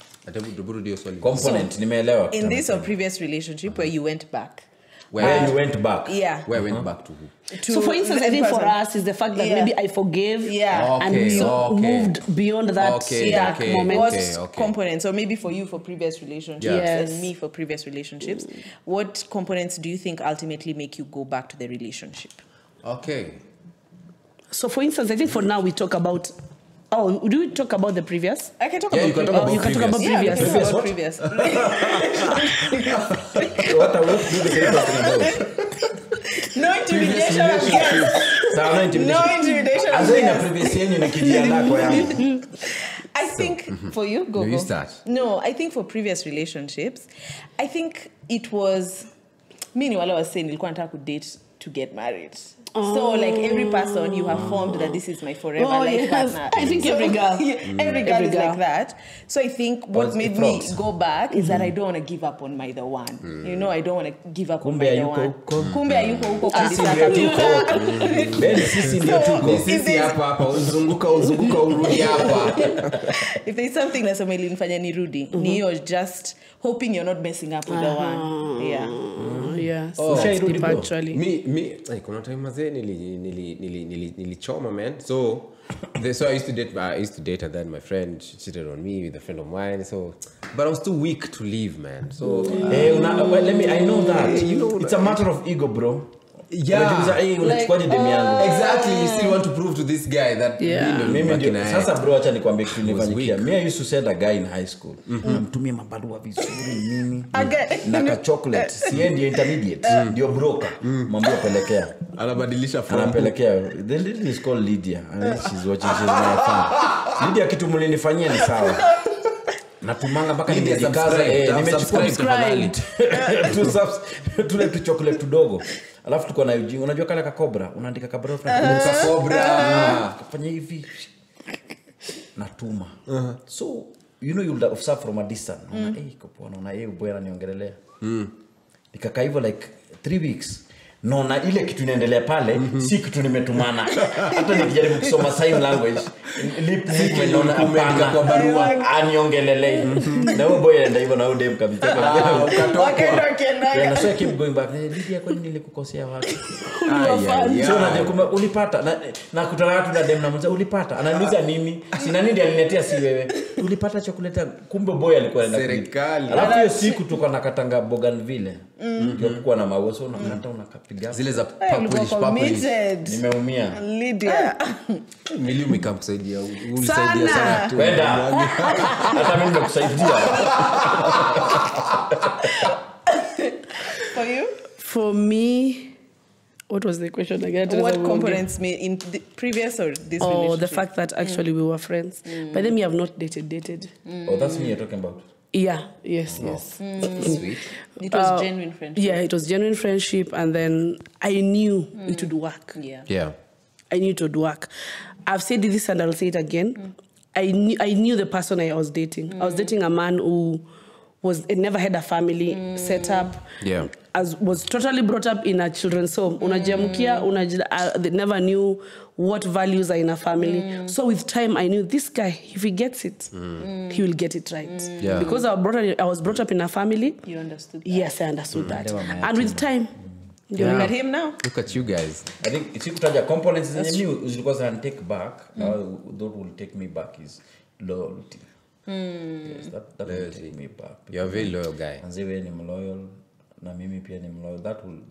Component, nimeelewa. In this or previous relationship where you went back? Where you went back. Yeah. Where went back to who? So for instance, I think for us is the fact that maybe I forgave and we moved beyond that dark moment. What components, or maybe for you for previous relationships and me for previous relationships, what components do you think ultimately make you go back to the relationship? Okay. So for instance, I think for now we talk about. Oh, do we talk about the previous? I can talk Yeah, about you can talk about You can talk about Yeah, we previous. can talk Previous about what? previous. What are we talking about? No intimidation again. Sawa, no intimidation. No intimidation. Azo ina previous yenyu nikijiandaa kwa yangu. I think for you, go. No, you start. No, I think for previous relationships, I think it was me ni wale was saying nilikuwa nataka ku date to get married. So like every person you have formed that this is my forever life partner. I think every girl. Every girl is like that. So I think what What's made the me frogs? go back is that I don't want to give up on my the one. You know, I don't want to give up on Kumbe my the hayuko one. huko. Kumbe hayuko huko Sisi kabisa. ndio tuko. Ben, sisi ndio tuko. Sisi hapa uzunguka urudi hapa. If there's something that's ilinifanya nirudi, ni you're just hoping you're not messing up with the one. Yeah. Yes. Oh, That's Shairudi deep bro. actually. Kuna time mazee nilichoma, man. So I used to date, and then my friend cheated on me with a friend of mine. So, but I was too weak to leave, man. So I know that. You know, it's a matter of ego, bro. Yeah. Unajiuliza, unachukuaje demu yangu? Exactly, you still want to prove to this guy that Mimi ndio sasa bro, acha nikwambie kitu was nifanyikia. weak. Me I used to send a guy in high school. Namtumia mabarua vizuri nini. Again. Na ka chocolate. Sie ndio intermediate. Ndio broker. Mwambie pelekea. anabadilisha form. Anapelekea. The lady is called Lydia. And she's watching, she's my fan. Lydia, kitu mlinifanyia ni sawa. Natumanga mpaka Lydia, nimejikaza, nimechukua subscribe. tule tu chocolate tudogo. Alafu tuko na ujinga. Unajua kale ka cobra, unaandika ka bro kafanya hivi. Natuma. So, you know you'll observe from a distance. Unaona bwana niongelelea. Nikakaa hivyo like 3 weeks. No, na ile kitu inaendelea pale si kitu nimetumana. Hata nikijaribu kusoma sign language lip movement naona hapana kwa barua aniongelelei. Na huyo boy anaenda hivyo na huyo dem kabisa. Na so I keep going back. Lydia, kwani nilikukosea wapi? So na ulipata na kutana watu na dem na mmoja ulipata. Ananiuliza nini? Sina nini aliniletea si wewe. Ulipata chocolate, kumbe boy alikuwa anaenda Serikali. Alafu hiyo siku tuko na katanga Bougainville. Ndio kulikuwa na maua so unakata unakapiga. Zile za purplish. Nimeumia. Lydia. Millie umekamsaidia. Ulisaidia sana tu. Kwenda. Hata mimi nimekusaidia. For you? For me, what was the question again? What components me in the previous or this relationship? Oh, the fact that actually we were friends. But then we have not dated. Oh, that's me you're talking about. Yeah, yes. Sweet. It was genuine friendship. Yeah, it was genuine friendship, and then I knew it would work. Yeah. I knew it would work. I've said this and I'll say it again. I knew the person I was dating. I was dating a man who never had a family set up. Yeah. Was totally brought up in a children's home. They never knew what values are in a family. So with time, I knew this guy, if he gets it, he will get it right. Yeah. Because I was brought up in a family. You understood that? Yes, I understood that. And with time, Look at him now. Look at you guys. I think it's kutaja components zenye mimi because I take back. That will take me back is loyalty. Yes, that will take me back. You're a very loyal guy. And wewe ni loyal na mimi pia ni loyal. That will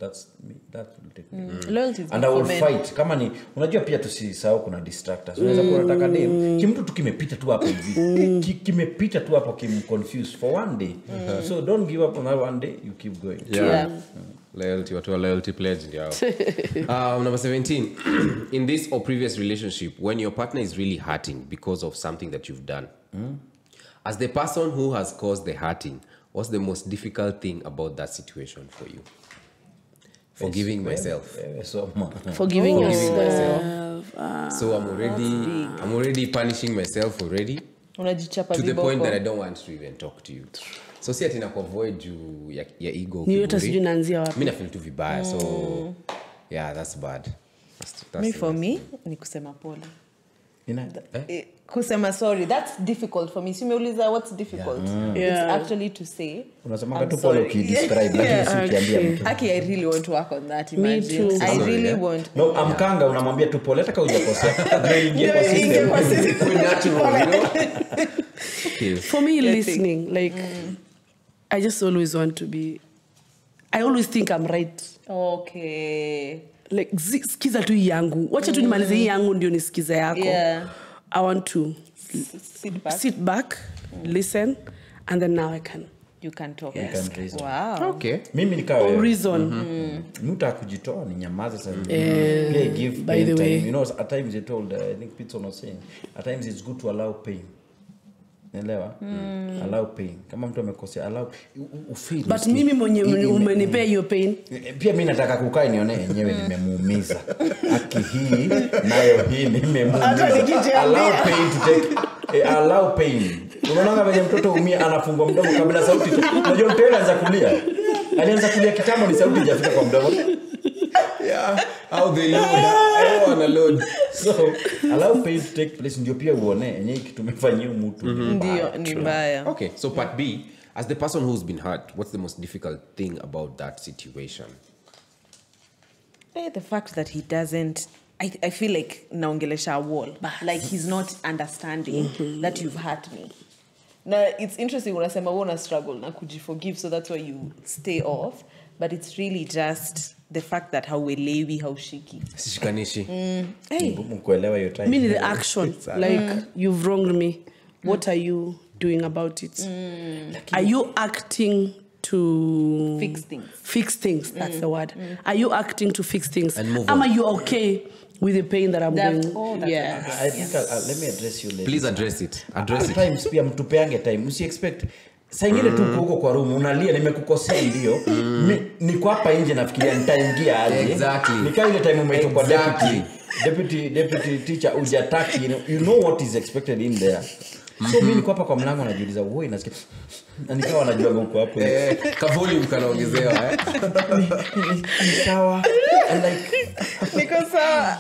take me. Loyalty is And I will for men. fight. Kama ni unajua pia tusisahau kuna distractors. Unaweza kuwa unataka dem, kimtu tu kimepita tu hapo hivi. Kimepita tu hapo confused for one day. So don't give up on that one day, you keep going. Yeah. Loyalty, what a loyalty pledge. Yeah. Number 17. In this or previous relationship, when your partner is really hurting because of something that you've done, as the person who has caused the hurting, what's the most difficult thing about that situation for you? Forgiving myself. forgiving myself. yourself. So I'm already punishing myself already Unajichapa to the viboko. point that I don't want to even talk to you. So si ati nakuavoid juu ya ego. Ni yote sijui naanzia wapi. Mimi nafeel tu vibaya. So yeah, that's bad. Me for me ni kusema pole. Eh? Kusema sorry, that's difficult for me. Si umeuliza what's difficult? It's actually to say Unasema I'm tu pole sorry. ukidescribe lakini si ukiambia mtu. Aki, I really want to work on that. Me Imagine. too. I really want. No, amkanga unamwambia tu pole hata kama hujakosea. Ndio ingie kwa system. Natural, you know? Okay. For me, listening, like, I just always want to be, I always think I'm right. Okay. like sikiza tu yangu. Wacha tu nimalize hii yangu ndio nisikize yako. Yeah. I want to sit back, listen, and then now you can talk. You can reason. Wow. Okay. Mimi nikawa reason. Mtu akujitoa ni nyamaza sasa. Play give by the way. You know, at times they told I think Peter was saying at times it's good to allow pain. Elewa? Allow pain. Kama mtu amekosea allow ufeel. But mimi mwenye umenipea hiyo pain. Pia mimi nataka kukaa nione yenyewe nimemuumiza. Aki hii nayo hii nimemuumiza. Allow pain to take allow pain. Unaona kama mtoto umia anafungwa mdomo kabla sauti. Unajua mtoto anaanza kulia. Alianza kulia kitambo ni sauti hajafika kwa mdomo. Yeah, how they load. I want to load. So, allow pain to take place ndio pia uone yenyewe kitu umefanyia mtu. Ndio ni mbaya. Okay, so part B, as the person who's been hurt, what's the most difficult thing about that situation? The fact that he doesn't I feel like naongelesha a wall. Like he's not understanding that you've hurt me. Now it's interesting when I say I want to struggle na kujiforgive, so that's why you stay off, but it's really just the fact that hauelewi haushiki. Sishikanishi. Hey. Mkuelewa your time. Meaning the action. Like you've wronged me. What are you doing about it? Are you acting to fix things? That's the word. Are you acting to fix things? And move on. Are you okay with the pain that I'm going? Yeah. I think let me address you later. Please address it. Address it. Times pia mtupeange time. Usi expect saa ingine tu huko kwa room unalia nimekukosea ndio. Niko hapa nje nafikiria nitaingia aje. Exactly. Nikaa ile time umeitwa kwa deputy teacher ujataki, you know what is expected in there. So mimi niko hapa kwa mlango najiuliza wewe nasikia na nikawa najua huko hapo. Ka volume kanaongezewa Sawa. And like Niko sawa.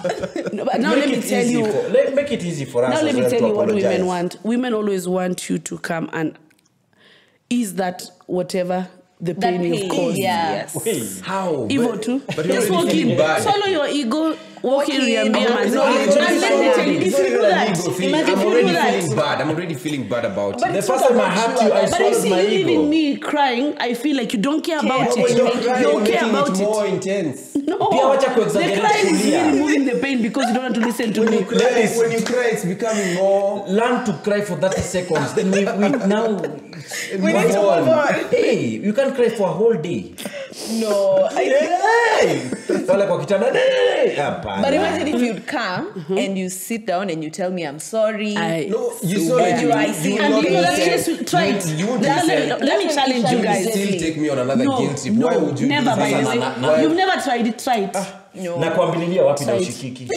But now let me tell you. Make it easy for us. Now let me tell you what apologize. women want. Women always want you to come and ease that whatever the pain you've caused. Yeah. Yes. How? Ego too. But you're Just already feeling bad. Swallow your ego. Walk in your No, and no, let me tell you, if you do that, I'm already feeling bad. I'm already feeling bad about it. The first time I hurt you, I but you swallowed see, my you leaving ego. me crying, I feel like you don't care about it. You're You care making about it it. more intense. No, Pia wacha the kuexaggerate crying is kulia. really moving the pain because you don't want to listen to me. When you cry, it's becoming more. Learn to cry for 30 seconds. Then we now We need to move on. Hey, you can't cry for a whole day. No. Hey, pale kwa kitanda. But imagine if you'd come and you sit down and you tell me I'm sorry. No, you So saw when it. you I see And not because listen. let's try it. You would Let me challenge you guys. still take me on another guilt trip. No, Why would you never. do By the this? way, you've never tried it. Try it. No. Na kuambililia wapi na Try it. ushikiki.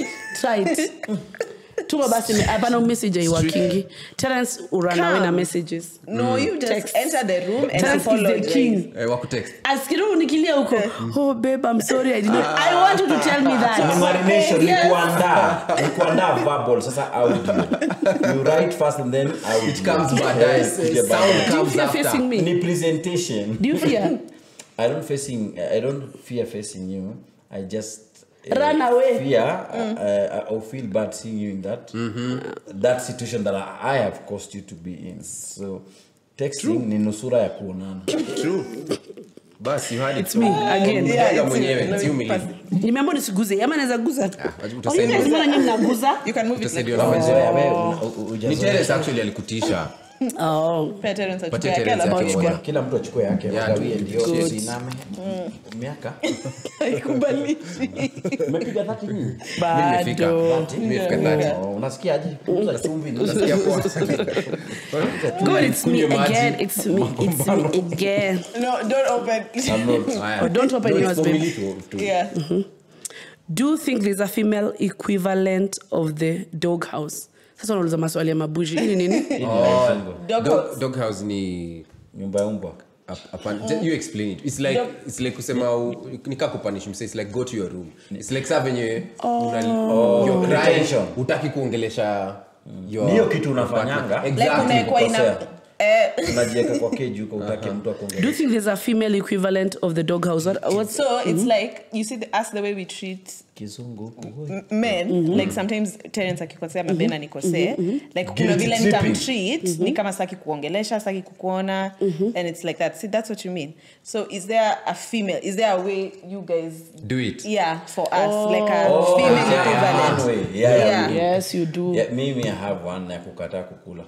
Try it. Tuma basi hapana message ya Kingi. Terence uranawe na messages. No, you just Text. enter the room and Terence is apologize. the king. Waku text. Askiru nikilia huko. Oh babe, I'm sorry I did not. I want you to tell me Ni that. marination, Yes. ni kuandaa verbal, sasa audio. You write first and then audio. It comes baadaye. Sound Do you comes fear after. facing me? Ni presentation. Do you fear? I don't fear facing you. I just Run away. Fear. I feel bad seeing you in that situation that I have caused you to be in. So texting ni nusura ya kuonana. True. Bas, you had it. It's me again. Yeah, mwenyewe. It's you, Millie. Nimeambo nisiguze. Ama naweza guza. Utasaidia. Mbona nyinyi mnaguza? You can move it like Utasaidia that. na Ni Terence actually alikutisha. Oh. Terence Patia achukue Terence yake yake alafu moja. Kila mtu achukue yake, Yeah, wagawie ndio good. usiname. Miaka. Haikubalishi. Umepiga 30 nini? Mimi nimefika. Nimefika 30. Unasikiaje? Punguza chumvi. Nasikia poa. God, it's me Kunywa maji. again. It's me again. No, don't open. I'm not. Haya. Oh, don't open No, yours, it's for babe. Millie to- Yeah. Do you think there's a female equivalent of the doghouse? Sasa unauliza maswali ya mabuji. Hii ni nini? Doghouse ni Nyumba ya mbwa. you explain it. It's like kusema nika kupunish mse. It's like go to your room. It's like saa venye you're crying. Retention. Utaki kuongelesha your Niyo kitu unafanyanga. Exactly. Like unaekwa unajiweka kwa cage huko utake mtu akuongeleshe. Do you think there's a female equivalent of the doghouse? So it's like you see us the way we treat Kizungu men, like sometimes Terence akikosea mabena nikosee, like kuna vile nitamtreat ni kama saki kuongelesha, saki kukuona, and it's like that. See, that's what you mean. So is there a way you guys do it? Yeah, for us, like a female equivalent. Yeah. Yes, you do. Yeah, me I have one ya kukataa kukula.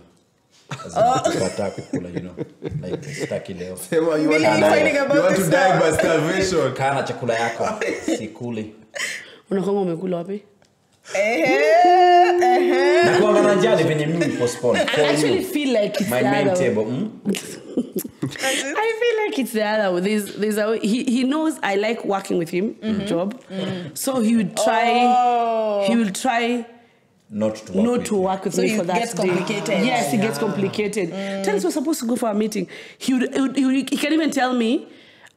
Kukataa kukula, you know, like staki leo. You want to die by starvation. Kana chakula yako sikuli. Unakonga umekula wapi? Na kuangana njani venye mimi postpone. I actually feel like it's my main table. I feel like it's the other way. There's a way. He knows I like working with him job. So he will try not to work with me for that gets complicated. Day. Yes, it gets complicated. Terence was supposed to go for a meeting. He can even tell me,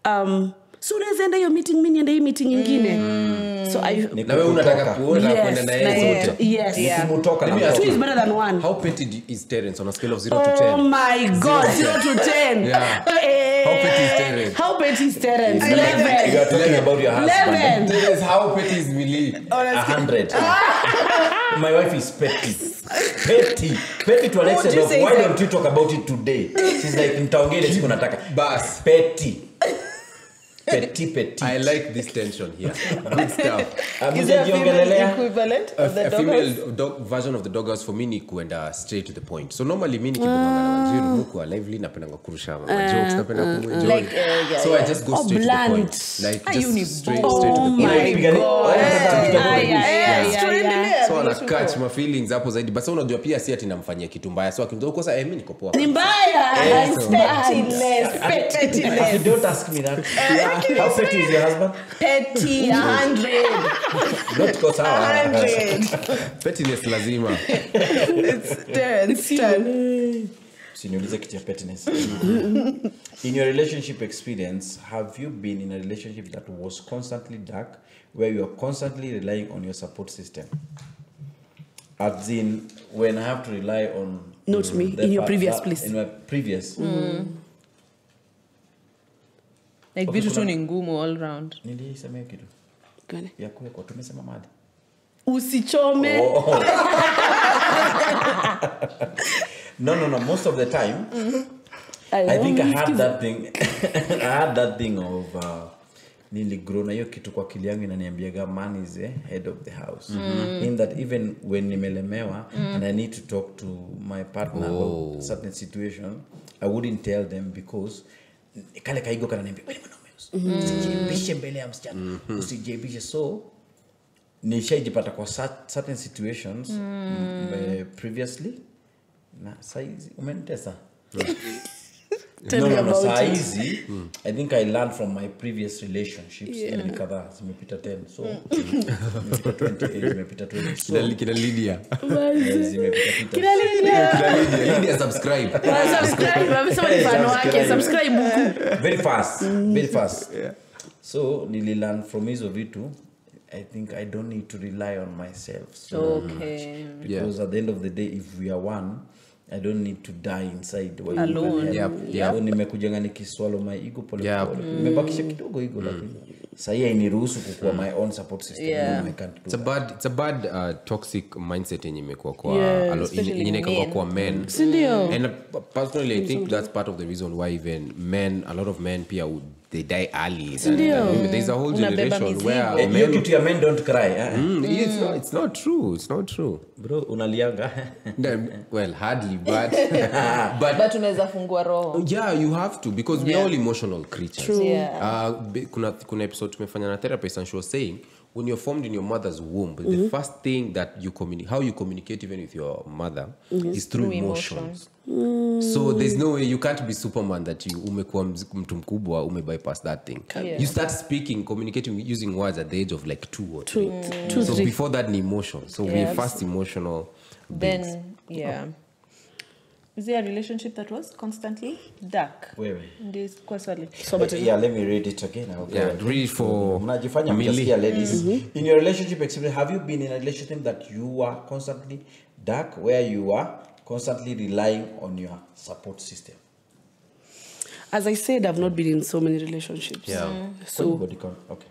soon as end your meeting, mimi niende meeting ingine. So na wewe unataka kuona kwenda na yeye zote. Yes. Nikimutoka na two is better than one. How petty is Terence on a scale of 0 to 10? Oh my God, 0 to 10. Yeah. How petty is Terence? How petty is Terence? 11. You are talking about your husband. 11. Terence, how petty is Millie? 100. My wife is petty. Petty to Alexa. Why don't you talk about it today? She's like, nitaongea siku nataka. Bas. Petty. Petty. I like this tension here. Good stuff. Is there a female equivalent of the a female version of the doghouse for me ni kuenda straight to the point. So normally mimi nikibonga na waziri muko lively napenda kurusha jokes napenda kuenjoy. Like, so I just go straight to the point. Like just straight to the point. So ana catch my feelings hapo zaidi. But so unajua pia si ati namfanyia kitu mbaya. So akimtoa kosa mimi niko poa. Ni mbaya. Pettiness. Don't ask me that. How petty is your husband? Petty 100. Not because 100. Pettiness lazima. It's turn. Siniulize kitu ya pettiness. In your relationship experience, have you been in a relationship that was constantly dark, where you are constantly relying on your support system? As in, when I have to rely on... Not me, in your previous place. In my previous... Like vitu tu ni ngumu all round. Nilisema hiyo kitu. Gani? Ya kwa tumesema mada. Usichome. No. Most of the time, I think I had that thing. I had that thing of niligrow na hiyo kitu kwa akili yangu inaniambiaga man is the head of the house. In that even when nimelemewa and I need to talk to my partner about certain situation, I wouldn't tell them because kale kaigo kananiambia wewe mwanaume usijibishe mbele ya msichana usijibishe. So nishaijipata kwa certain situations previously na saizi umenitesa. No, saizi I think I learned from my previous relationships and kadhaa zimepita 10 so zimepita 20 zimepita 20 so Kina Lydia. Kina Lydia subscribe. Subscribe huku. Very fast. So nili learn from hizo vitu. I think I don't need to rely on myself so much because at the end of the day if we are one, I don't need to die inside alone. So nimekujanga nikiswallow my ego pole pole. Nimebakisha kidogo ego lakini sasa hainiruhusu kukua my own support system. No, I can't do it's a bad toxic mindset yenye imekuwa kwa yenye kwa men. And personally I think that's part of the reason why even a lot of men pia they die early. There's a whole generation where men don't cry. It's not true. Bro, unalianga. Well, hardly, but unaweza fungua roho. Yeah, you have to because we're all emotional creatures. True. Kuna episode tumefanya na therapist and she was saying when you're formed in your mother's womb, the first thing that how you communicate even with your mother is through emotions. So there's no way you can't be Superman that you umekuwa mtu mkubwa bypass that thing. You start speaking, communicating using words at the age of like 2 or 3. So before that ni emotion. So we're first emotional beings. Then is there a relationship that was constantly dark? Wewe. Yeah, let me read it again. Read it for Millie. Ladies. In your relationship experience, have you been in a relationship that you are constantly dark, where you are constantly relying on your support system? As I said, I've not been in so many relationships. Yeah. So Okay.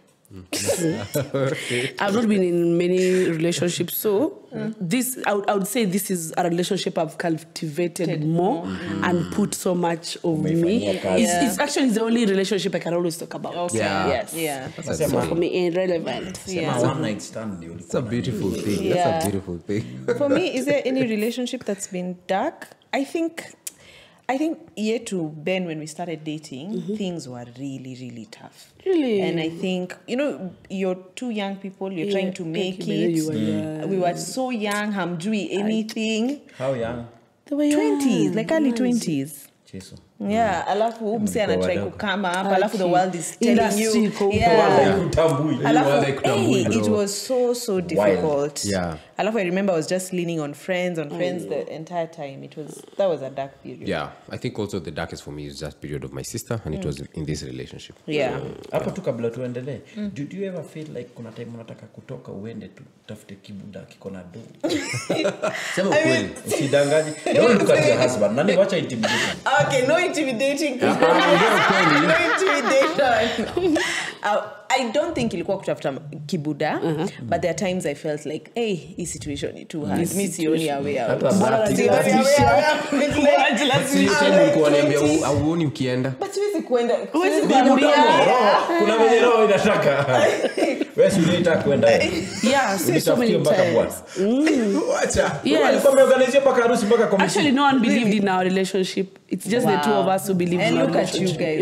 I've not been in many relationships, so this I would say this is a relationship I've cultivated more and put so much of me. It's actually the only relationship I can always talk about. Okay. Yeah. Yes. Yeah. So for me, irrelevant. Yeah. One night stand. It's a beautiful thing. Yeah. That's a beautiful thing. For me, is there any relationship that's been dark? I think year to Ben, when we started dating, things were really, really tough. Really? And I think, you're two young people, you're trying to make it. We were so young, hamjui anything. How young? The way 20s, like early 20s. Jesus. Yeah, alafu mse anatry kukama hapa, alafu the world is Industry telling you. iko huko. Yeah. Wale kutambui, It bro. was so difficult. Yeah. Alafu I remember I was just leaning on friends the entire time. That was a dark period. Yeah, I think also the darkest for me is that period of my sister, and it was in this relationship. Yeah. Hapo tu kabla tuendelee. Do you ever feel like kuna time unataka kutoka uende tu tafute kibuda kiko na do? Sema kweli, usidanganye. Don't look at your husband. Nani wacha intimidation. Okay, no intimidating. No intimidation. I don't think ilikuwa kutafuta kibuda, but there are times I felt like, hey, hii situation ni too hard. Mi sioni ya way out. Ulikuwa niambia auoni ukienda. But siwezi kuenda. Kuna mwenye roho inataka. Wewe unaita kwenda. Yeah, so many times. Wacha. Yes. Alikuwa ameorganize mpaka harusi mpaka commission. Actually, no one believed in our relationship. It's just the two of us who believe And in our look at you relationship. guys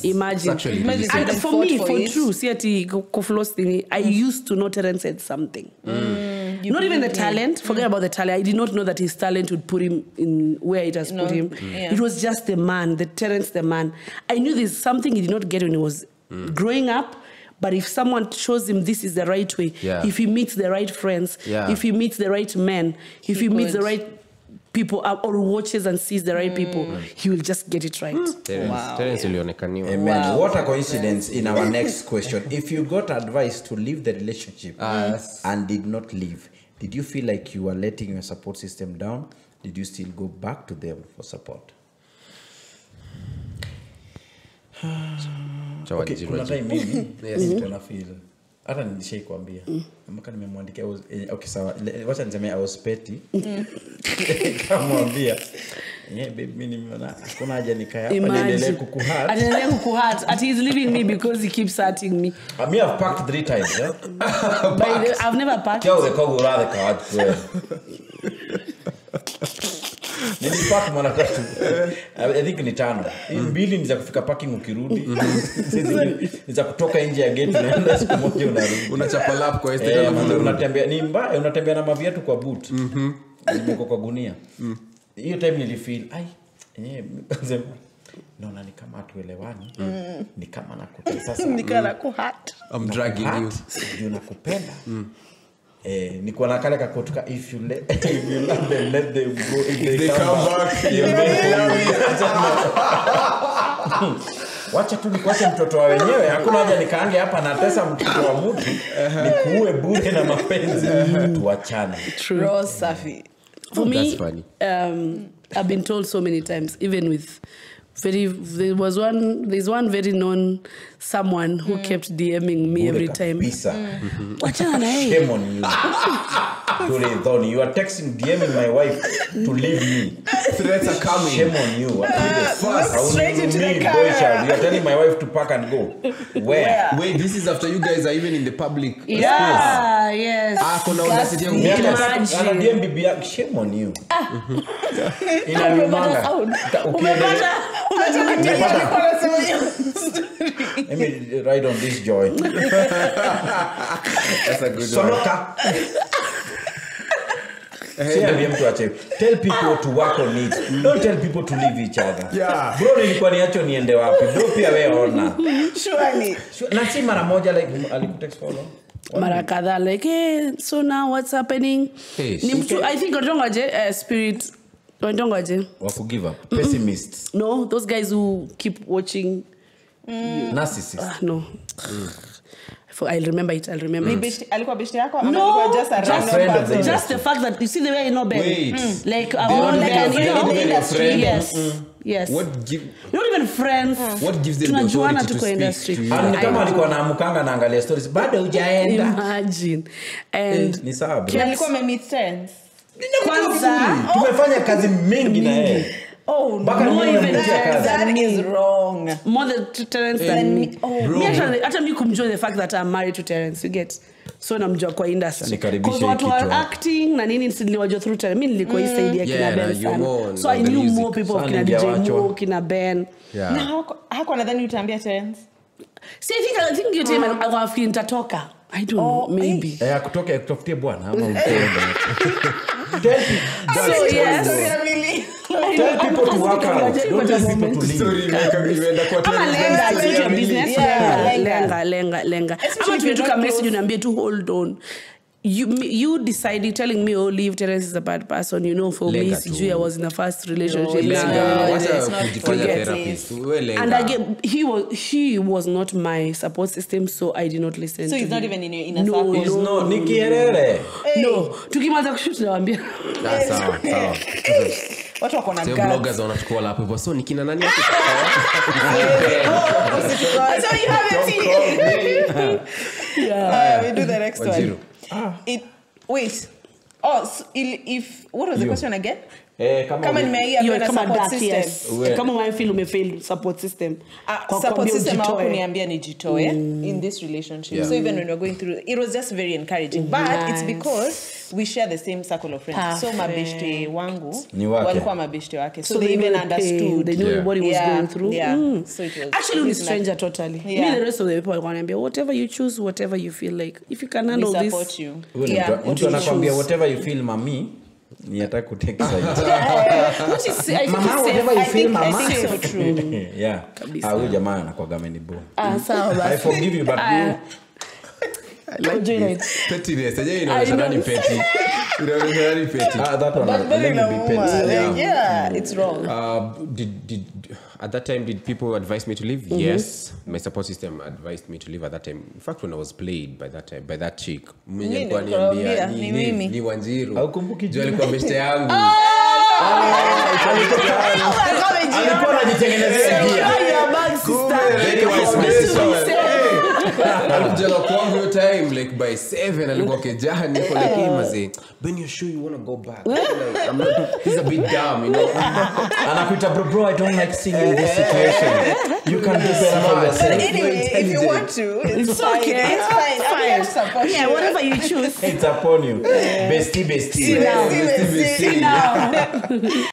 Imagine. actually Imagine And they for fought me, for for it. true, see at Koflos thing, I used to know Terence had something. Not even the talent. Forget about the talent. I did not know that his talent would put him in where it has put him. Yeah. It was just the man, the Terence, the man. I knew there's something he did not get when he was growing up. But if someone shows him this is the right way, if he meets the right friends, if he meets the right men, if he meets the right people or watches and sees the right people, he will just get it right. Terence ulionekaniwa. Amen. What a coincidence in our next question. If you got advice to leave the relationship and did not leave, did you feel like you were letting your support system down? Did you still go back to them for support? Okay, kuna time mimi tena feel hata nilishai kuambia mpaka nimemwandikia okay sawa wacha niseme I was petty kamwambia babe mimi nimeona kuna haja nikae hapa niendelee kukuhat at he's leaving me because he keeps hurting me. Me have packed 3 times But I've never packed. Kya uko rather card kweli nilipack mara tatu I think ni 5 mbili ni za kufika parking ukirudi ni za kutoka nje ya gate unaenda siku moja unarudi Unachapa lap kwa estate unatembea ni mbaya unatembea na maviatu kwa boot zimeko kwa gunia hiyo time nilifeel sema naona ni kama tuelewani ni kama nakutesa sasa Nikana kuhat. I'm dragging you. Ndio nakupenda niko na kale kakotuka if you let them let them go if they come back wacha tu nikuache mtoto wa wenyewe hakuna haja nikaange hapa natesa mtoto wa mtu nikuue bure na mapenzi tuachane. Rose Safi. For me, that's funny. I've been told so many times, even with there's one very known someone who kept DMing me every time. Wachana na yeye. Shame on you. Tony, you are texting, DMing my wife to leave me. Threats are coming. Shame on you. Straight into the car. You are telling my wife to pack and go. Where? Wait, this is after you guys are even in the public space. Yes. Kuna audacity ya Ana DM bibi yako, shame on you. Inanimanga. Umepata. Let me ride on this joy. That's a good Sonoka. Tell people to work on it. Don't tell people to leave each other. Yeah. Bro, nilikuwa niacho niende wapi? Bro, pia wewe ona. Surely. Na si mara moja like alikutext follow. Mara kadhaa like hey, so now what's happening? Hey, I think Odongaje spirit Odongaje. Or forgive up. Pessimists. No, those guys who keep watching Narcissists. no. I I'll remember it. Alikuwa beshte yako ama No, alikuwa just a random friend of the person? industry. just the fact that you see the way I know Ben. Wait. Like They're our not own even Ben, your you friend, know? not even your friend. Yes. What Not even friends. What gives them the Tunajuana authority to tuko speak industry. to you? Ni kama alikuwa anaamkanga na angalia stories bado hujaenda. Imagine. And Ni sawa bro. Na alikuwa meet Terence. kwanza Tumefanya kazi mingi na yeye. Oh, Mpaka no, mimi even namletea kazi. that is wrong. more than Terence than me. Me actually, hata mi kumjua the fact that I'm married to Terence, you get. So namjua kwa industry. Nikaribishe Because watu wa kichwa. acting na nini niliwajua through Terence. Mimi nilikuwa hii side ya kina Yeah, Ben you're more sana. on So I the knew music. more people of Sana kina DJ ingewachwa. Mo, kina Ben. Yeah. Na hako nadhani utaambia Terence. See, I think you time I was feeling nitatoka. I don't know, maybe. Kutoka kutafutie bwana ama utaenda. So yes. Tell people to work out. Don't tell people to leave. Sorry, imeenda kwa Ama Terence. lenga, it's your business. Yeah, Lenga. Especially Ama if you're tumetuka not message close. uniambie to hold on. You decided telling me, oh, leave Terence is a bad person. You know, for me, Lenga tu. I was in a first relationship. Lenga, wacha it's not kujifanya forget therapist. it. Wewe lenga. And again, he was not my support system, so I did not listen So to he's not him. even in a No, circle. It's no ni kierere. No, tukimaliza kushoot nawambia. Sawa. Watu wako na Sio guts. bloggers wanachukua la hapo. So nikina nani hapo? So you have a team. We do the next Wajiro. one. Wait. Oh, so if what was the question again? Kama ni nimeia You kwa kama support dark, system. yes. Kama umefeel umefail support system. Kwa Support kuambia system ujitoe. hawakuniambia nijitoe in this relationship. Yeah. So even when we were going through, it was just very encouraging. But it's because we share the same circle of friends. So mabeshte wangu Ni wake. walikuwa mabeshte wake. So So they even knew the pain, understood. they knew Yeah. what he was going through. Yeah. Mm. So it was Actually, it ni was stranger totally. Yeah. Me, the rest of the people wananiambia whatever you choose, whatever you feel like. If you can handle we this, support you. Mtu anakuambia whatever you feel mami ni ataka kutake side. which is I think Mama, it's whatever safe. you feel, I mama. think so true. Yeah. Kabisa. Huyu jamaa anakuwa amenibo. Sawa basi. I forgive you but you Joyriders. Pettiness. Aje inaonyesha nani petty. Inaonyesha nani petty. that one. But Let very me be petty. yeah, it's wrong. Did at that time did people advise me to leave? Yes, my support system advised me to leave at that time. In fact, when I was played by that chick, mwenye alikuwa niambia ni mimi. ni Wanjiru. Haukumbuki Jua alikuwa beshte yangu. Alikuwa anajitengenezea gia. Very wise decision. Alikuja kwangu hiyo time like by 7 alikuwa kejani for like him say, "Ben, you sure you want to go back?" Like, I'm not, he's a bit dumb, you know. Anakuita bro, I don't like seeing in this situation. You can do better for But yourself. anyway, if you want to, it's fine. okay. It's fine. I'm here to support Yeah, you. whatever you choose. It's upon you. Bestie. See now. See now.